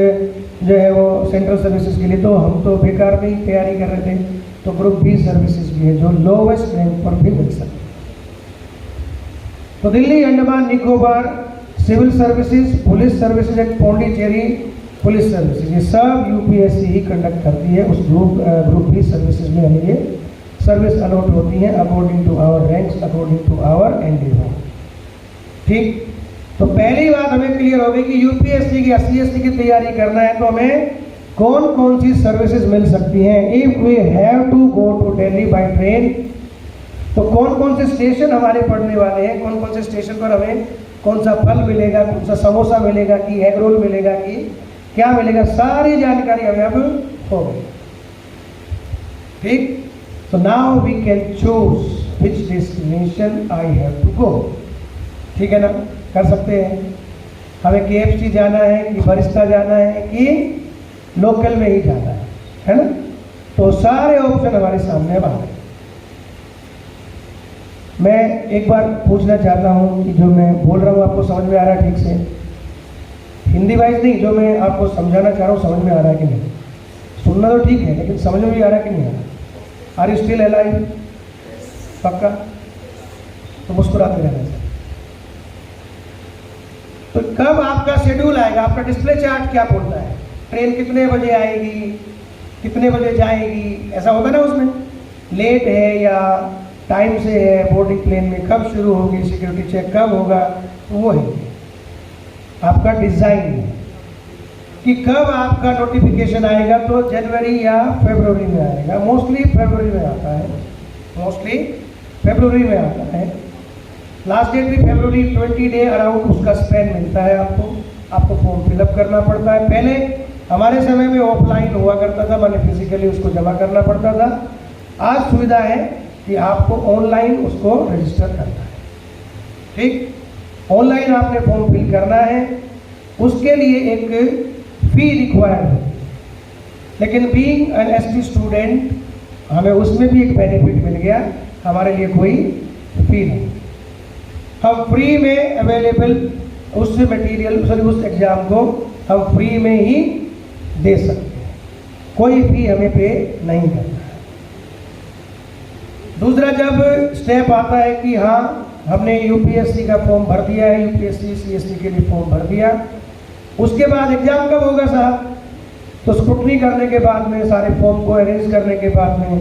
जो है वो सेंट्रल सर्विसेज के लिए, तो हम तो बेकार में ही तैयारी कर रहे थे। तो ग्रुप बी सर्विसेज भी है जो लोवेस्ट रैंक पर भी मिल सकते हैं। तो Delhi Andaman Nicobar civil services, police services and Pondicherry police services, ये सब यूपीएससी ही कंडक्ट करती है। उस ग्रुप बी सर्विसेज में हमें ये सर्विस अलॉट होती है according to our ranks, according to our NDO. ठीक, तो पहली बात हमें क्लियर हो गई कि यूपीएससी की एससी की तैयारी करना है तो हमें कौन कौन सी सर्विसेज मिल सकती हैं। If we have to go to Delhi by train, तो कौन कौन से स्टेशन हमारे पड़ने वाले हैं, कौन कौन से स्टेशन पर हमें कौन सा फल मिलेगा, कौन सा समोसा मिलेगा, कि एग रोल मिलेगा, कि क्या मिलेगा, सारी जानकारी हमें अब हो गई। ठीक, so now we can choose which destination I have to go। ठीक है ना, कर सकते हैं। हमें KFC जाना है कि बरिस्ता जाना है कि लोकल में ही जाना है ना। तो सारे ऑप्शन हमारे सामने अब आ गए। मैं एक बार पूछना चाहता हूँ कि जो मैं बोल रहा हूँ आपको समझ में आ रहा है ठीक से, हिंदी वाइज नहीं, जो मैं आपको समझाना चाह रहा हूँ समझ में आ रहा है कि नहीं? सुनना तो ठीक है, लेकिन समझ में भी आ रहा है कि नहीं आ रहा? Are you still alive? पक्का? तो मुस्कुराते रहना चाहिए। तो कब आपका शेड्यूल आएगा, आपका डिस्प्ले चार्ट क्या बोलता है, ट्रेन कितने बजे आएगी, कितने बजे जाएगी, ऐसा होगा ना उसमें, लेट है या टाइम से है, बोर्डिंग प्लेन में कब शुरू होगी, सिक्योरिटी चेक कब होगा, तो वो है आपका डिज़ाइन है कि कब आपका नोटिफिकेशन आएगा। तो जनवरी या फरवरी में आएगा, मोस्टली फरवरी में आता है, मोस्टली फरवरी में आता है। लास्ट डेट भी फरवरी, 20 डे अराउंड उसका स्पेन मिलता है आपको फॉर्म फिलअप करना पड़ता है। पहले हमारे समय में ऑफलाइन हुआ करता था, माने फिजिकली उसको जमा करना पड़ता था। आज सुविधा है कि आपको ऑनलाइन उसको रजिस्टर करना है। ठीक, ऑनलाइन आपने फॉर्म फिल करना है, उसके लिए एक फी रिक्वायर्ड है, लेकिन बीइंग एन एसटी स्टूडेंट हमें उसमें भी एक बेनिफिट मिल गया, हमारे लिए कोई फी नहीं। हम फ्री में अवेलेबल उस मटेरियल, सॉरी उस एग्ज़ाम को हम फ्री में ही दे सकते हैं, कोई फी हमें पे नहीं करना है। दूसरा जब स्टेप आता है कि हाँ हमने यूपीएससी का फॉर्म भर दिया है, यूपीएससी सीएससी के लिए फॉर्म भर दिया, उसके बाद एग्ज़ाम कब होगा साहब? तो स्क्रूटनी करने के बाद में, सारे फॉर्म को अरेंज करने के बाद में,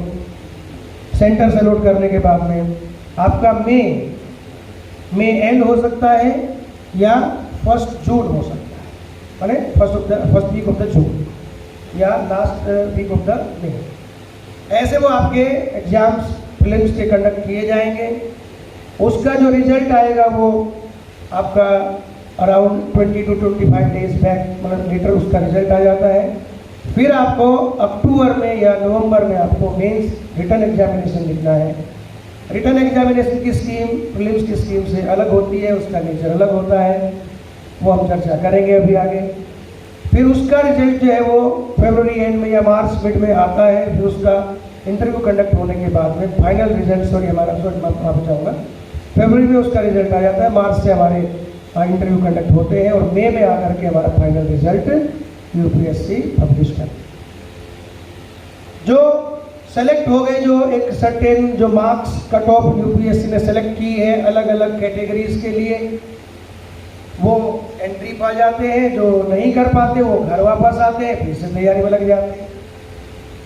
सेंटर से लोड करने के बाद में आपका मई एंड हो सकता है या 1 जून हो सकता है, माने first week of the June या last week of the May. ऐसे वो आपके एग्जाम्स फिल्म्स के कंडक्ट किए जाएंगे। उसका जो रिजल्ट आएगा वो आपका अराउंड 20 to 25 डेज बैक, मतलब लेटर उसका रिजल्ट आ जाता है। फिर आपको अक्टूबर में या नवंबर में आपको मेंस रिटन एग्जामिनेशन लिखना है। रिटन एग्जामिनेशन की स्कीम प्रीलिम्स की स्कीम से अलग होती है, उसका नेचर अलग होता है, वो हम चर्चा करेंगे अभी आगे। फिर उसका रिजल्ट जो है वो फरवरी एंड में या मार्च मिड में आता है। फिर उसका इंटरव्यू कंडक्ट होने के बाद में फाइनल रिजल्ट, माफ चाहूँगा, फरवरी में उसका रिजल्ट आ जाता है, मार्च से हमारे इंटरव्यू कंडक्ट होते हैं और मई में आकर के हमारा फाइनल रिजल्ट यूपीएससी पब्लिश करते हैं। जो सेलेक्ट हो गए, जो एक सर्टेन जो मार्क्स कट ऑफ यूपीएससी ने सेलेक्ट की है अलग अलग कैटेगरीज के लिए, वो एंट्री पा जाते हैं। जो नहीं कर पाते वो घर वापस आते हैं, फिर से तैयारी में लग जाते हैं।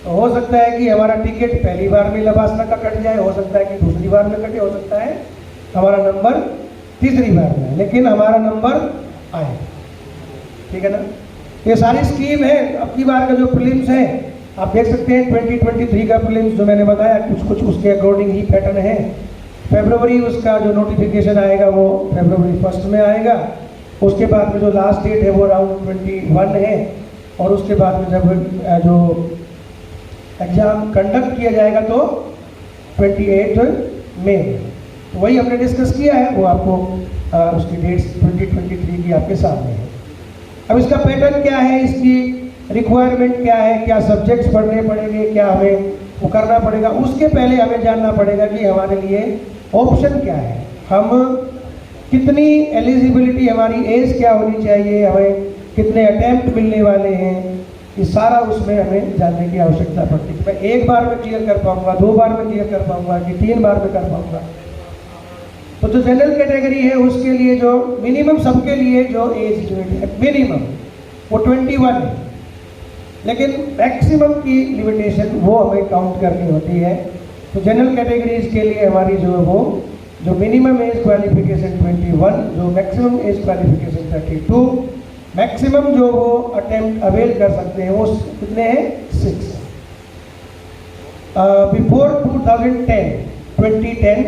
तो हो सकता है कि हमारा टिकट पहली बार में लबासना का कट जाए, हो सकता है कि दूसरी बार में कटे, हो सकता है हमारा नंबर तीसरी बार में, लेकिन हमारा नंबर आए। ठीक है ना, ये सारी स्कीम है। अब की बार का जो प्रीलिम्स है आप देख सकते हैं, 2023 का प्रीलिम्स जो मैंने बताया कुछ उसके अकॉर्डिंग ही पैटर्न है। फरवरी उसका जो नोटिफिकेशन आएगा वो फरवरी 1 में आएगा। उसके बाद में जो लास्ट डेट है वो अराउंड 21 है, और उसके बाद में जब जो एग्ज़ाम कंडक्ट किया जाएगा तो 28 मई में। तो वही हमने डिस्कस किया है, वो आपको उसकी डेट्स 2023 की आपके सामने है। अब इसका पैटर्न क्या है, इसकी रिक्वायरमेंट क्या है, क्या सब्जेक्ट्स पढ़ने पड़ेंगे, क्या हमें वो करना पड़ेगा। उसके पहले हमें जानना पड़ेगा कि हमारे लिए ऑप्शन क्या है, हम कितनी एलिजिबिलिटी, हमारी एज क्या होनी चाहिए, हमें कितने अटेम्प्ट मिलने वाले हैं, ये सारा उसमें हमें जानने की आवश्यकता पड़ती है। मैं एक बार में क्लियर कर पाऊंगा, 2 बार में क्लियर कर पाऊंगा कि 3 बार में कर पाऊंगा। तो जो जनरल कैटेगरी है उसके लिए जो मिनिमम, सबके लिए जो एज लिमिट है मिनिमम वो 21 है, लेकिन मैक्सिमम की लिमिटेशन वो हमें काउंट करनी होती है। तो जनरल कैटेगरीज के लिए हमारी जो है वो जो मिनिमम एज क्वालिफिकेशन 21, जो मैक्सिमम एज क्वालिफिकेशन 32, मैक्सिमम जो वो अटेम्प्ट अवेल कर सकते हैं वो कितने हैं, 6। बिफोर 2010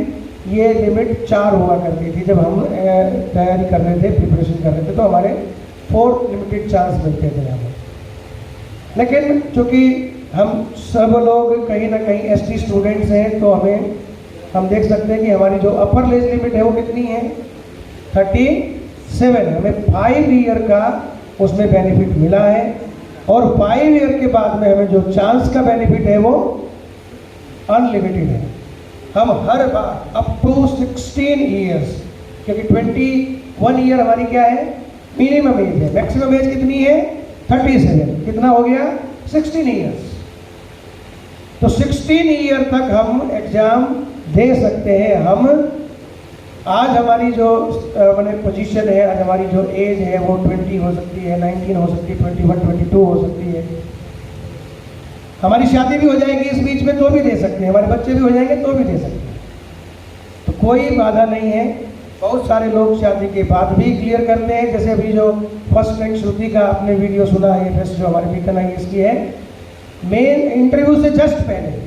ये लिमिट 4 हुआ करती थी। जब हम तैयारी कर रहे थे, प्रिपरेशन कर रहे थे, तो हमारे 4 लिमिटेड चांस मिलते थे हमें। लेकिन चूँकि हम सब लोग कहीं ना कहीं एसटी स्टूडेंट्स हैं, तो हम देख सकते हैं कि हमारी जो अपर एज लिमिट है वो कितनी है, 37। हमें 5 ईयर का उसमें बेनिफिट मिला है, और 5 ईयर के बाद में हमें जो चांस का बेनिफिट है वो अनलिमिटेड है। हम हर बार अप टू 16 ईयर्स, क्योंकि 21 ईयर हमारी क्या है, मिनिमम एज है। मैक्सिमम एज कितनी है, 37। कितना हो गया, 16 ईयर्स। तो 16 ईयर तक हम एग्जाम दे सकते हैं। हम आज हमारी जो मैंने पोजीशन है, आज हमारी जो एज है वो 20 हो सकती है, 19 हो सकती है, 21, 22 हो सकती है। हमारी शादी भी हो जाएगी इस बीच में तो भी दे सकते हैं, हमारे बच्चे भी हो जाएंगे तो भी दे सकते हैं, तो कोई बाधा नहीं है। बहुत सारे लोग शादी के बाद भी क्लियर करते हैं, जैसे अभी जो फर्स्ट रैंक श्रुति का आपने वीडियो सुना है, फर्स्ट जो हमारे बीकन आई इसकी है, मेन इंटरव्यू से जस्ट पहले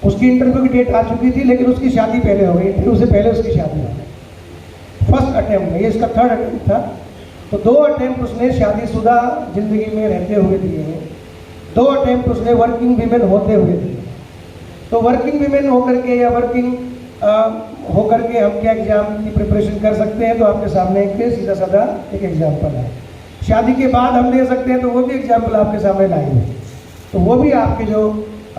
उसकी इंटरव्यू की डेट आ चुकी थी, लेकिन उसकी शादी पहले हो गई, इंटरव्यू से पहले उसकी शादी हो गई। फर्स्ट अटेम्प्ट में, ये इसका 3rd अटेम्प्ट था, तो 2 अटेम्प्ट उसने शादीशुदा जिंदगी में रहते हुए दिए हैं, 2 अटेम्प्ट उसने वर्किंग वीमेन होते हुए दिए। तो वर्किंग वीमेन होकर के या वर्किंग होकर के हम क्या एग्जाम की प्रिपरेशन कर सकते हैं, तो आपके सामने एक सीधा साधा एक एग्जाम्पल है। शादी के बाद हम दे सकते हैं, तो वो भी एग्जाम्पल आपके सामने लाइव है। तो वो भी आपके जो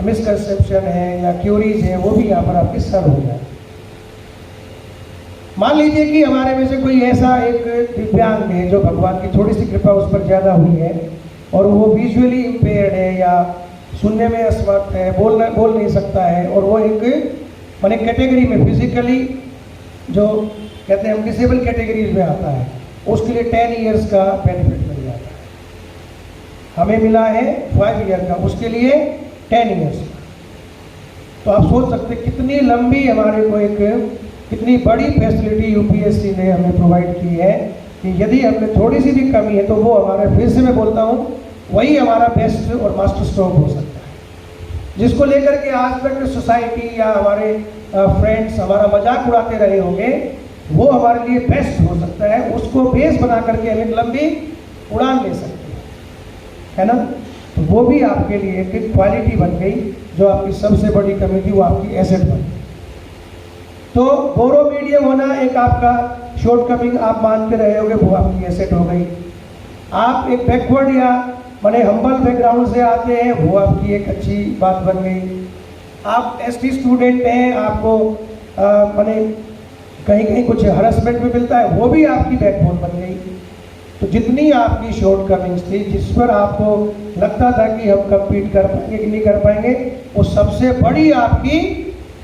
मिसकंसेप्शन है या क्यूरीज है वो भी यहाँ पर आपके सर हो जाए। मान लीजिए कि हमारे में से कोई ऐसा एक दिव्यांग है जो भगवान की थोड़ी सी कृपा उस पर ज़्यादा हुई है, और वो विजुअली इम्पेयर्ड है या सुनने में असमर्थ है, बोल नहीं सकता है, और वो एक माने कैटेगरी में फिजिकली जो कहते हैं हम डिसेबल कैटेगरीज में आता है, उसके लिए 10 ईयर्स का बेनिफिट मिल जाता है। हमें मिला है 5 ईयर का, उसके लिए 10 ईयर्स। तो आप सोच सकते हैं कितनी लंबी हमारे को एक कितनी बड़ी फैसिलिटी यूपीएससी ने हमें प्रोवाइड की है, कि यदि हमें थोड़ी सी भी कमी है तो वो हमारा, फिर से मैं बोलता हूँ, वही हमारा बेस्ट और मास्टर स्ट्रोक हो सकता है, जिसको लेकर के आज तक सोसाइटी या हमारे फ्रेंड्स हमारा मजाक उड़ाते रहे होंगे, वो हमारे लिए बेस्ट हो सकता है। उसको बेस बना करके हम एक लंबी उड़ान ले सकते हैं, है ना। तो वो भी आपके लिए एक क्वालिटी बन गई, जो आपकी सबसे बड़ी कमी थी वो आपकी एसेट बन गई। तो बोरो मीडियम होना एक आपका शॉर्ट कमिंग आप मानते रहे होगे, वो आपकी एसेट हो गई। आप एक बैकवर्ड या माने हम्बल बैकग्राउंड से आते हैं, वो आपकी एक अच्छी बात बन गई। आप एसटी स्टूडेंट हैं, आपको माने कहीं कहीं कुछ हरासमेंट भी मिलता है, वो भी आपकी बैकबोन बन गई। तो जितनी आपकी शॉर्ट कमिंग्स थी, जिस पर आपको लगता था कि हम कम्पीट कर पाएंगे कि नहीं कर पाएंगे, वो सबसे बड़ी आपकी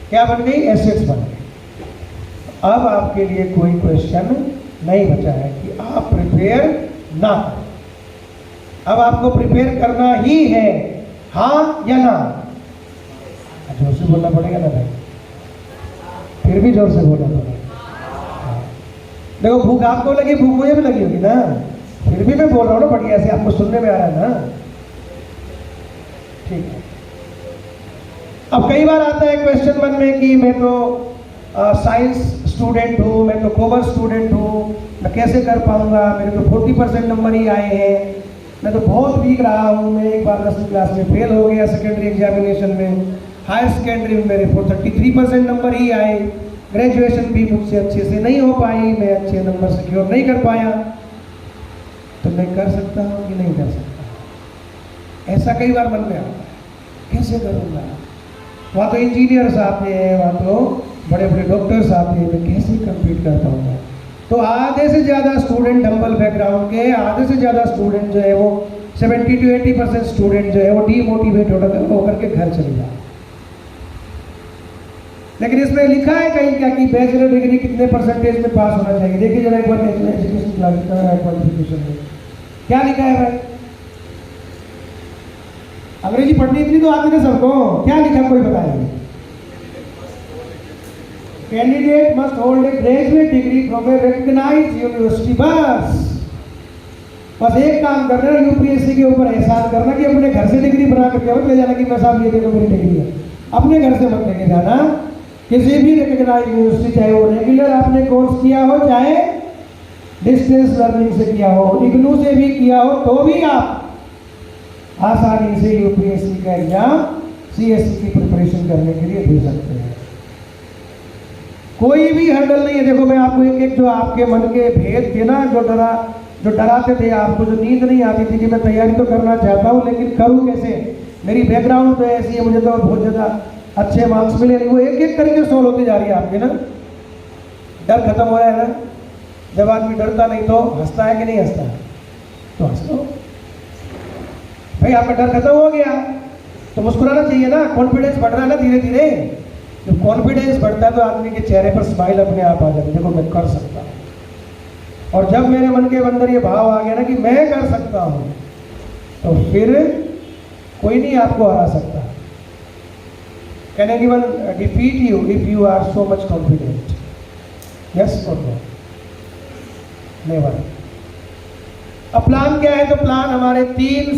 क्या बन गई, एसेट्स बन गई। अब आपके लिए कोई क्वेश्चन नहीं बचा है कि आप प्रिपेयर ना करें। अब आपको प्रिपेयर करना ही है, हाँ या ना। जोर से बोलना पड़ेगा ना भाई, फिर भी जोर से बोलना पड़ेगा। देखो भूख आपको लगी, भूख मुझे भी लगी होगी ना, फिर भी मैं बोल रहा हूँ ना बढ़िया से, आपको सुनने में आ रहा है ना, ठीक है। अब कई बार आता है क्वेश्चन मन में कि मैं तो साइंस स्टूडेंट हूँ, मैं तो कॉमर्स स्टूडेंट हूँ, मैं कैसे कर पाऊँगा, मेरे तो 40% नंबर ही आए हैं, मैं तो बहुत वीक रहा हूँ, मैं एक बार 10वीं क्लास में फेल हो गया सेकेंडरी एग्जामिनेशन में, हायर सेकेंडरी में मेरे 33% नंबर ही आए, ग्रेजुएशन भी मुझसे अच्छे से नहीं हो पाई, मैं अच्छे नंबर सिक्योर नहीं कर पाया, तो मैं कर सकता हूँ कि नहीं कर सकता? ऐसा कई बार मन में आता है, कैसे करूँगा, वहाँ तो इंजीनियर्स आते हैं, वहाँ तो बड़े बड़े डॉक्टर्स आते हैं, मैं कैसे कम्पीट करता हूँ। तो आधे से ज़्यादा स्टूडेंट डम्बल बैकग्राउंड के, आधे से ज़्यादा स्टूडेंट जो है वो 70 to 80% स्टूडेंट जो है वो डीमोटिवेट होकर के घर चले जाए। लेकिन इसमें लिखा है कहीं क्या कि बैचलर डिग्री कितने परसेंटेज में पास होना चाहिए? देखिए जरा एक बार एजुकेशन क्वालिफिकेशन में क्या लिखा है भाई? अंग्रेजी पढ़नी इतनी तो आती है सबको, क्या लिखा कोई बताएंगे? Candidate must hold a graduate degree from a recognised university. बस एक काम करना है, यूपीएससी के ऊपर एहसान करना कि अपने घर से डिग्री बना करके मत ले जाना कि मैं साहब ये देखो मेरी डिग्री है। अपने घर से मत लेके जाना, किसी भी रिकॉग्नाइज्ड यूनिवर्सिटी, चाहे वो रेगुलर आपने कोर्स किया हो, चाहे डिस्टेंस लर्निंग से किया हो, इग्नू से भी किया हो, तो भी आप आसानी से यूपीएससी का एग्जाम, सीएससी की प्रिपरेशन करने के लिए दे सकते हैं। कोई भी हर्डल नहीं है। देखो मैं आपको एक एक जो आपके मन के भेद थे ना, जो डराते थे आपको, जो नींद नहीं आती थी कि मैं तैयारी तो करना चाहता हूँ लेकिन करूँ कैसे, मेरी बैकग्राउंड तो ऐसी है, मुझे तो बहुत ज़्यादा अच्छे मार्क्स मिले नहीं, वो एक एक करके सोल्व होती जा रही है आपके ना। डर खत्म हो रहा है ना। जब आदमी डरता नहीं तो हंसता है कि नहीं हंसता? तो हंसो भाई, आपका डर खत्म हो गया तो मुस्कुराना चाहिए ना। कॉन्फिडेंस बढ़ रहा है ना धीरे धीरे। जब कॉन्फिडेंस बढ़ता है तो आदमी के चेहरे पर स्माइल अपने आप आ जाती है, देखो मैं कर सकता हूँ। और जब मेरे मन के अंदर ये भाव आ गया ना कि मैं कर सकता हूँ, तो फिर कोई नहीं आपको हरा सकता। Can anyone defeat you if you are so much confident? Yes और नो? नेवर। अब प्लान क्या है? तो प्लान हमारे 3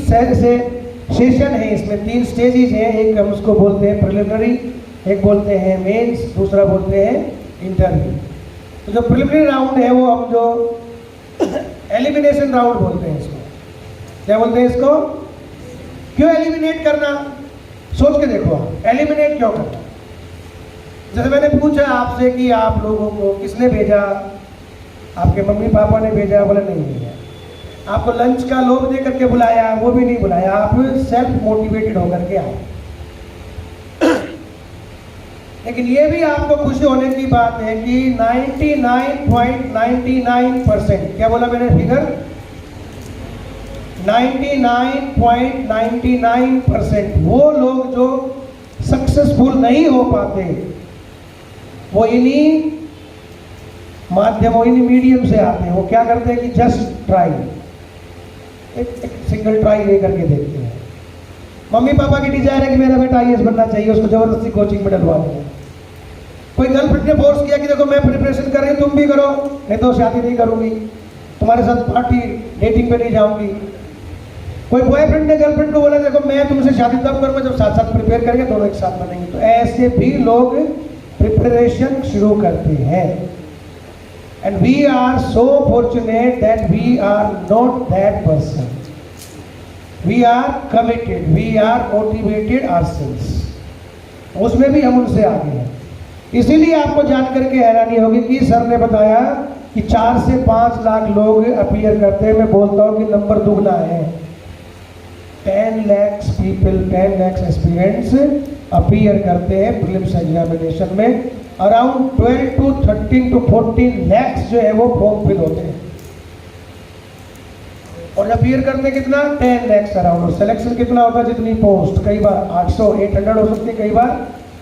सेशन है, इसमें 3 स्टेजेस हैं। एक हम उसको बोलते हैं प्रिलिमिनरी, एक बोलते हैं मेंस, दूसरा बोलते हैं इंटरव्यू। तो जो प्रिलिमिनरी राउंड है वो हम जो एलिमिनेशन राउंड बोलते हैं इसको। क्या बोलते हैं इसको? क्यों एलिमिनेट करना? सोच के देखो आप, एलिमिनेट क्यों करना? जैसे मैंने पूछा आपसे कि आप लोगों को किसने भेजा, आपके मम्मी पापा ने भेजा? बोले नहीं भेजा। आपको लंच का लोभ दे करके बुलाया? वो भी नहीं बुलाया। आप सेल्फ मोटिवेटेड होकर के आए। लेकिन ये भी आपको खुशी होने की बात है कि 99.99%, क्या बोला मैंने फिगर? 99.99% वो लोग जो सक्सेसफुल नहीं हो पाते वो इन्हीं माध्यमों, इन्हीं मीडियम से आते हैं। वो क्या करते हैं कि जस्ट ट्राई, एक सिंगल ट्राई ले करके देखते हैं। मम्मी पापा की डिजायर है कि मेरा बेटा आईएएस बनना चाहिए, उसको जबरदस्ती कोचिंग में डलवा दें। कोई गर्लफ्रेंड ने फोर्स किया कि देखो मैं प्रिपरेशन कर रही हूँ, तुम भी करो, नहीं तो शादी नहीं करूंगी, तुम्हारे साथ पार्टी डेटिंग पे नहीं जाऊंगी। कोई बॉयफ्रेंड ने गर्लफ्रेंड को बोला देखो मैं तुमसे शादी तब करूंगा जब साथ साथ प्रिपेयर करेंगे, दोनों एक साथ बनेंगे। तो ऐसे भी लोग प्रिपरेशन शुरू करते हैं। And we are so fortunate that we are not that person. We are committed, we are motivated ourselves. उसमें भी हम उनसे आगे हैं। इसीलिए आपको जानकर के हैरानी होगी कि सर ने बताया कि 4 से 5 लाख लोग अपीयर करते हैं। मैं बोलता हूँ कि नंबर दुगना है। 10 lakhs people, 10 lakhs aspirants appear करते हैं प्रीलिम्स एग्जामिनेशन में। अराउंड 12 to 13 to 14 lakhs जो है वो फॉर्म फिल होते हैं। और अपीयर करते हैं कितना? 10 lakhs अराउंड। और सिलेक्शन कितना होता है? जितनी पोस्ट, कई बार 800 800 हो सकती है, कई बार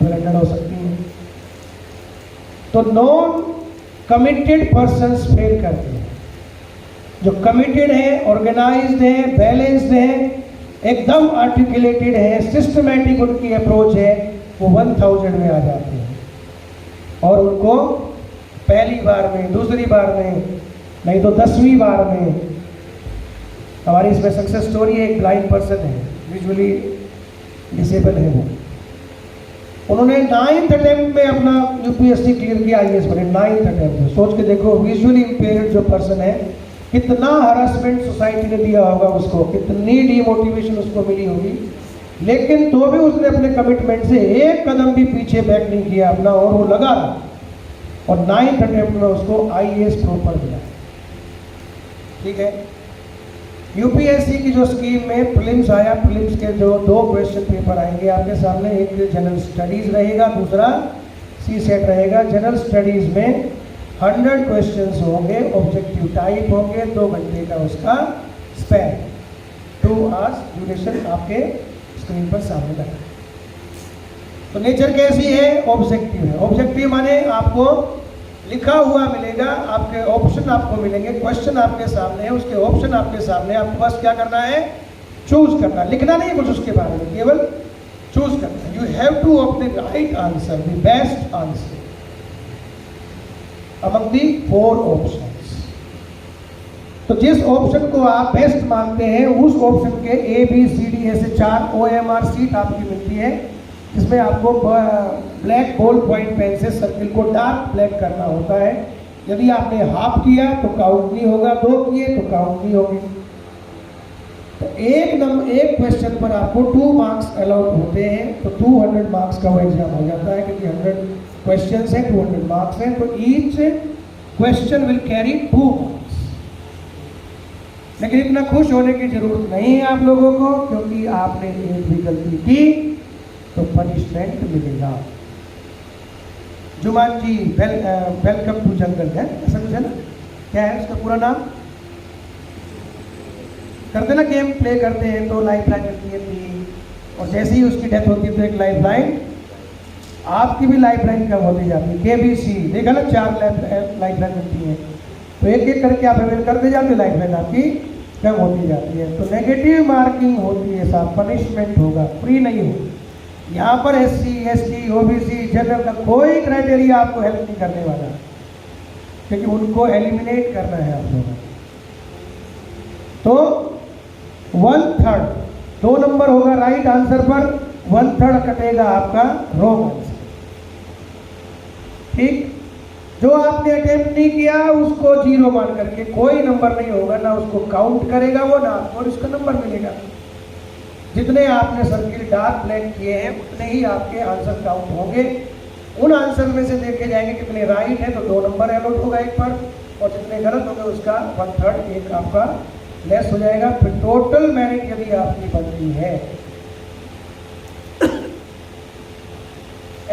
1200 हो सकती है। तो नॉन कमिटेड पर्सन्स फेल करते हैं। जो कमिटेड है, ऑर्गेनाइज्ड है, बैलेंस्ड है, एकदम आर्टिकुलेटेड है, सिस्टमैटिक उनकी अप्रोच है, वो 1000 में आ जाते हैं। और उनको पहली बार में, दूसरी बार में, नहीं तो 10वीं बार में। हमारी इसमें सक्सेस स्टोरी है। एक ब्लाइंड पर्सन है, विजुअली डिसेबल है वो। उन्होंने 9th अटेम्प्ट में अपना यूपीएससी क्लियर किया, आईएएस बने 9th अटेम्प्ट में। सोच के देखो, विजुअली इम्पेयर्ड जो पर्सन है, कितना हरासमेंट सोसाइटी ने दिया होगा उसको, कितनी डीमोटिवेशन उसको मिली होगी, लेकिन तो भी उसने अपने कमिटमेंट से एक कदम भी पीछे बैक नहीं किया अपना, और वो लगा। और 9th अटेम्प्ट में उसको आईएएस प्रॉपर दिया। ठीक है। यूपीएससी की जो स्कीम में प्रीलिम्स आया, प्रीलिम्स के जो 2 क्वेश्चन पेपर आएंगे आपके सामने, एक जनरल स्टडीज रहेगा, दूसरा सी सेट रहेगा। जनरल स्टडीज में 100 क्वेश्चंस होंगे, ऑब्जेक्टिव टाइप होंगे, 2 घंटे का उसका स्पैन, 2 आवर्स ड्यूरेशन आपके स्क्रीन पर सामने लगा है। तो नेचर कैसी है? ऑब्जेक्टिव है। ऑब्जेक्टिव माने आपको लिखा हुआ मिलेगा, आपके ऑप्शन आपको मिलेंगे, क्वेश्चन आपके सामने है, उसके ऑप्शन आपके सामने, आपको बस क्या करना है? चूज करना, लिखना नहीं कुछ उसके बारे में, केवल चूज करना। You have to opt the right answer, the best answer among the 4 options. तो जिस ऑप्शन को आप बेस्ट मानते हैं उस ऑप्शन के ए बी सी डी ऐसे 4 OMR सीट आपकी मिलती है, जिसमें आपको ब्लैक बॉल पॉइंट पेन से सर्किल को डार्क ब्लैक करना होता है। यदि आपने हाफ किया तो काउंट नहीं होगा, 2 किए तो काउंट नहीं होगी। तो एक क्वेश्चन पर आपको 2 मार्क्स अलाउड होते हैं, तो 200 मार्क्स का वो एग्जाम हो जाता है, क्योंकि 100 क्वेश्चंस है, 200 मार्क्स है, तो each question will carry 2 marks. लेकिन इतना खुश होने की जरूरत नहीं है आप लोगों को, क्योंकि आपने एक भी गलती की तो पनिशमेंट मिलेगा। जुमान जी वेलकम टू जंगल है, ऐसा कुछ है ना? क्या है उसका पूरा नाम? करते ना गेम प्ले करते हैं तो लाइफ लाइन मिलती है 3, और जैसे ही उसकी डेथ होती है तो एक लाइफ लाइन, आपकी भी लाइफ लाइन कम होती जाती है। KBC देखा ना, 4 लाइफ लाइन मिलती है, तो एक एक करके आप अवेल करते जाते, लाइफ लाइन आपकी कम होती जाती है। तो नेगेटिव मार्किंग होती है साहब, पनिशमेंट होगा, फ्री नहीं होगी। यहाँ पर SC ST OBC जनरल का कोई क्राइटेरिया आपको हेल्प नहीं करने वाला, क्योंकि उनको एलिमिनेट करना है आप लोगों को। तो 1/3 2 नंबर होगा राइट आंसर पर, 1/3 कटेगा आपका रॉन्ग आंसर। ठीक, जो आपने अटेम्प्ट नहीं किया उसको 0 मान करके कोई नंबर नहीं होगा, ना उसको काउंट करेगा वो, ना आपको उसका नंबर मिलेगा। जितने आपने सर्किल डार्क ब्लैक किए हैं उतने ही आपके आंसर काउंट होंगे। उन आंसर में से देखे जाएंगे कितने राइट है, तो 2 नंबर अलॉट होगा एक पर, और जितने गलत होंगे उसका 1/3 एक आपका लेस हो जाएगा। फिर टोटल मेरिट यदि आपकी बनती है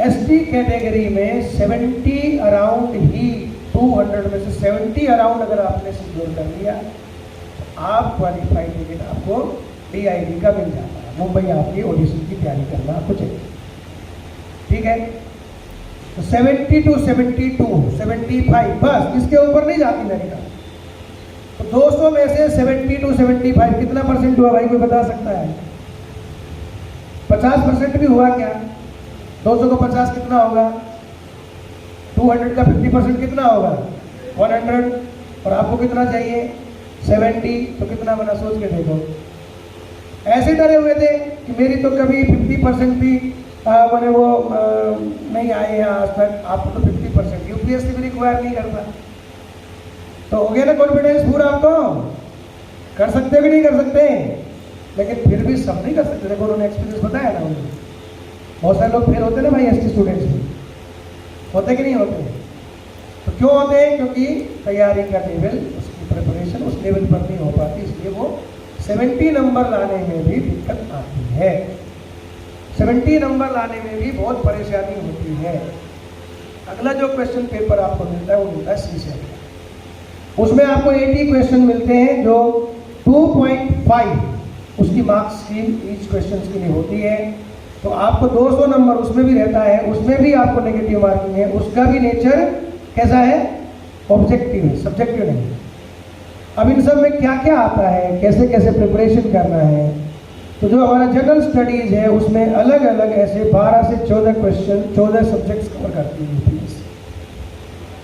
ST कैटेगरी में 70 अराउंड ही, 200 में से 70 अराउंड अगर आपने सिक्योर कर लिया, आप क्वालिफाइड टिकट आपको DID का मिल जाता है। मुंबई आपकी ऑडिशन की तैयारी करना आपको चाहिए, ठीक है? तो 70 to 72 75 बस, इसके ऊपर नहीं जाती मेरी का। तो 200 में से 70 to 75 कितना परसेंट हुआ भाई, कोई बता सकता है? 50% भी हुआ क्या? 200 को 50 कितना होगा? 200 का 50% कितना होगा? 100। और आपको कितना चाहिए? 70, तो कितना बना सोच के देखो। ऐसे डरे हुए थे कि मेरी तो कभी 50% भी मैंने वो नहीं आए हैं आज तक, आपको तो 50% यूपीएससी भी रिक्वायर नहीं करता। तो हो गया ना कॉन्फिडेंस पूरा, आपको कर सकते भी नहीं कर सकते, लेकिन फिर भी सब नहीं कर सकते। देखो उन्होंने एक्सपीरियंस बताया ना, उन्होंने बहुत सारे लोग फेल होते ना भाई, ST स्टूडेंट्स भी होते कि नहीं होते? तो क्यों होते हैं? क्योंकि तैयारी का लेवल, उसकी प्रिपरेशन उस लेवल पर नहीं हो पाती, इसलिए वो 70 नंबर लाने में भी दिक्कत आती है। 70 नंबर लाने में भी बहुत परेशानी होती है। अगला जो क्वेश्चन पेपर आपको मिलता है वो मिलता है सी सेट। उसमें आपको 80 क्वेश्चन मिलते हैं, जो 2.5 उसकी मार्क्स की ईच क्वेश्चन के लिए होती है। तो आपको 200 नंबर उसमें भी रहता है, उसमें भी आपको नेगेटिव मार्किंग है। उसका भी नेचर कैसा है? ऑब्जेक्टिव है, सब्जेक्टिव नहीं। अब इन सब में क्या क्या आता है, कैसे कैसे प्रिपरेशन करना है, तो जो हमारा जनरल स्टडीज है उसमें अलग अलग ऐसे 12 से 14 क्वेश्चन 14 सब्जेक्ट्स कवर करती है।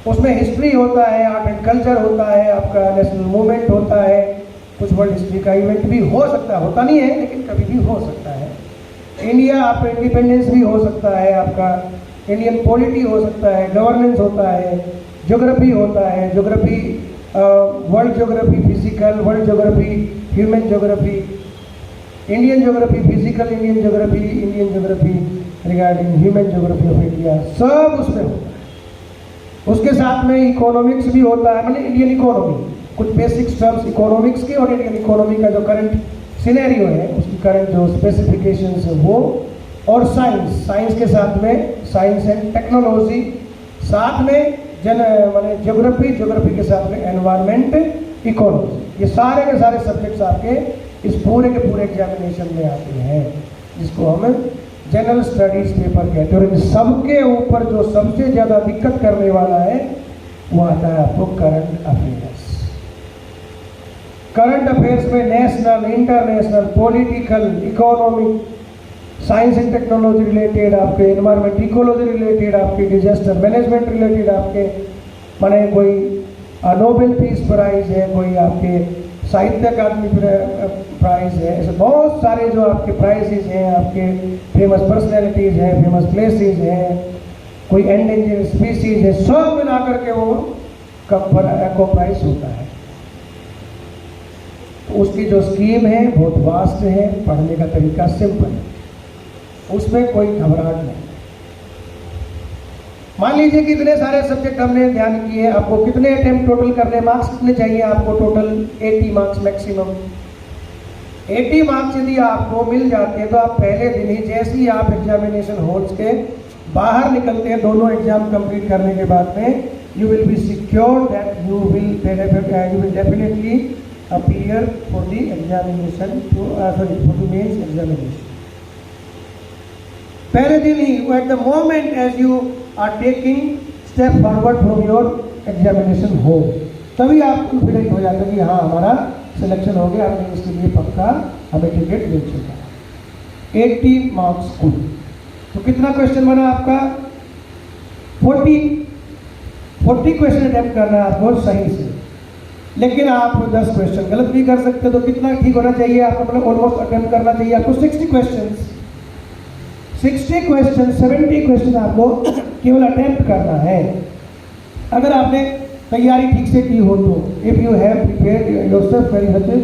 उसमें हिस्ट्री होता है, आर्ट एंड कल्चर होता है, आपका नेशनल मूवमेंट होता है, कुछ वर्ल्ड हिस्ट्री का इवेंट भी हो सकता है, होता नहीं है लेकिन कभी भी हो सकता है। इंडिया आपका इंडिपेंडेंस भी हो सकता है, आपका इंडियन पॉलिटी हो सकता है, गवर्नेंस होता है, ज्योग्राफी होता है, geography world geography physical, world geography human geography, Indian geography physical, Indian geography regarding human geography of India, सब उसमें होता है। उसके साथ में इकोनॉमिक्स भी होता है, मतलब इंडियन इकोनॉमी, कुछ बेसिक टर्म्स इकोनॉमिक्स के और इंडियन इकोनॉमी का जो करंट सिनेरियो है, उसकी करंट जो स्पेसिफिकेशंस है वो, और साइंस के साथ में साइंस एंड टेक्नोलॉजी, साथ में माने ज्योग्राफी के साथ में एनवायरमेंट, इकोनॉमी, ये सारे के सारे सब्जेक्ट्स आपके इस पूरे के पूरे एग्जामिनेशन में आते हैं, जिसको हम जनरल स्टडीज पेपर कहते हैं। और इन सबके ऊपर जो सबसे ज़्यादा दिक्कत करने वाला है वो आता है आपको करंट अफेयर्स। करंट अफेयर्स में national, international, political, economic, science and technology related, आपके एनवायरमेंट इकोलॉजी रिलेटेड, आपके डिजास्टर मैनेजमेंट रिलेटेड, आपके माने कोई नोबेल पीस प्राइज है, कोई आपके साहित्य अकादमी प्राइज है, ऐसे बहुत सारे जो आपके प्राइजेज हैं, आपके फेमस पर्सनैलिटीज़ हैं, फेमस प्लेसेस हैं, कोई एंडेंजर्ड स्पीसीज है, सब मिला करके वो को प्राइज होता है। तो उसकी जो स्कीम है बहुत वास्ट है, पढ़ने का तरीका सिंपल है, उसमें कोई घबराहट नहीं। मान लीजिए कि इतने सारे सब्जेक्ट हमने ध्यान किए, आपको कितने अटेम्प्ट टोटल करने, मार्क्स कितने चाहिए आपको टोटल? 80 marks maximum. 80 मार्क्स यदि आपको मिल जाते हैं तो आप पहले दिन ही, जैसे ही आप एग्जामिनेशन हॉल्स के बाहर निकलते हैं, दोनों एग्जाम कंप्लीट करने के बाद में, you will be secure that you will definitely appear for the examination, for the mains examination. पहले दिन ही, at the moment as you are taking step forward from your examination home, तभी आप confident हो जाते हैं कि हाँ हमारा सिलेक्शन हो गया, हमने इसके लिए पक्का हमें टिकट मिल चुका है। 80 मार्क्स कुल, तो कितना क्वेश्चन बना आपका? 40 क्वेश्चन अटेम्प्ट करना है आपको सही से, लेकिन आप 10 क्वेश्चन गलत भी कर सकते हो। तो कितना ठीक होना चाहिए आपको? मतलब ऑलमोस्ट अटेम्प्ट करना चाहिए आपको 60 क्वेश्चन। 70 क्वेश्चन आपको केवल अटेम्प्ट करना है। अगर आपने तैयारी ठीक से की हो तो, if you have prepared yourself very much well,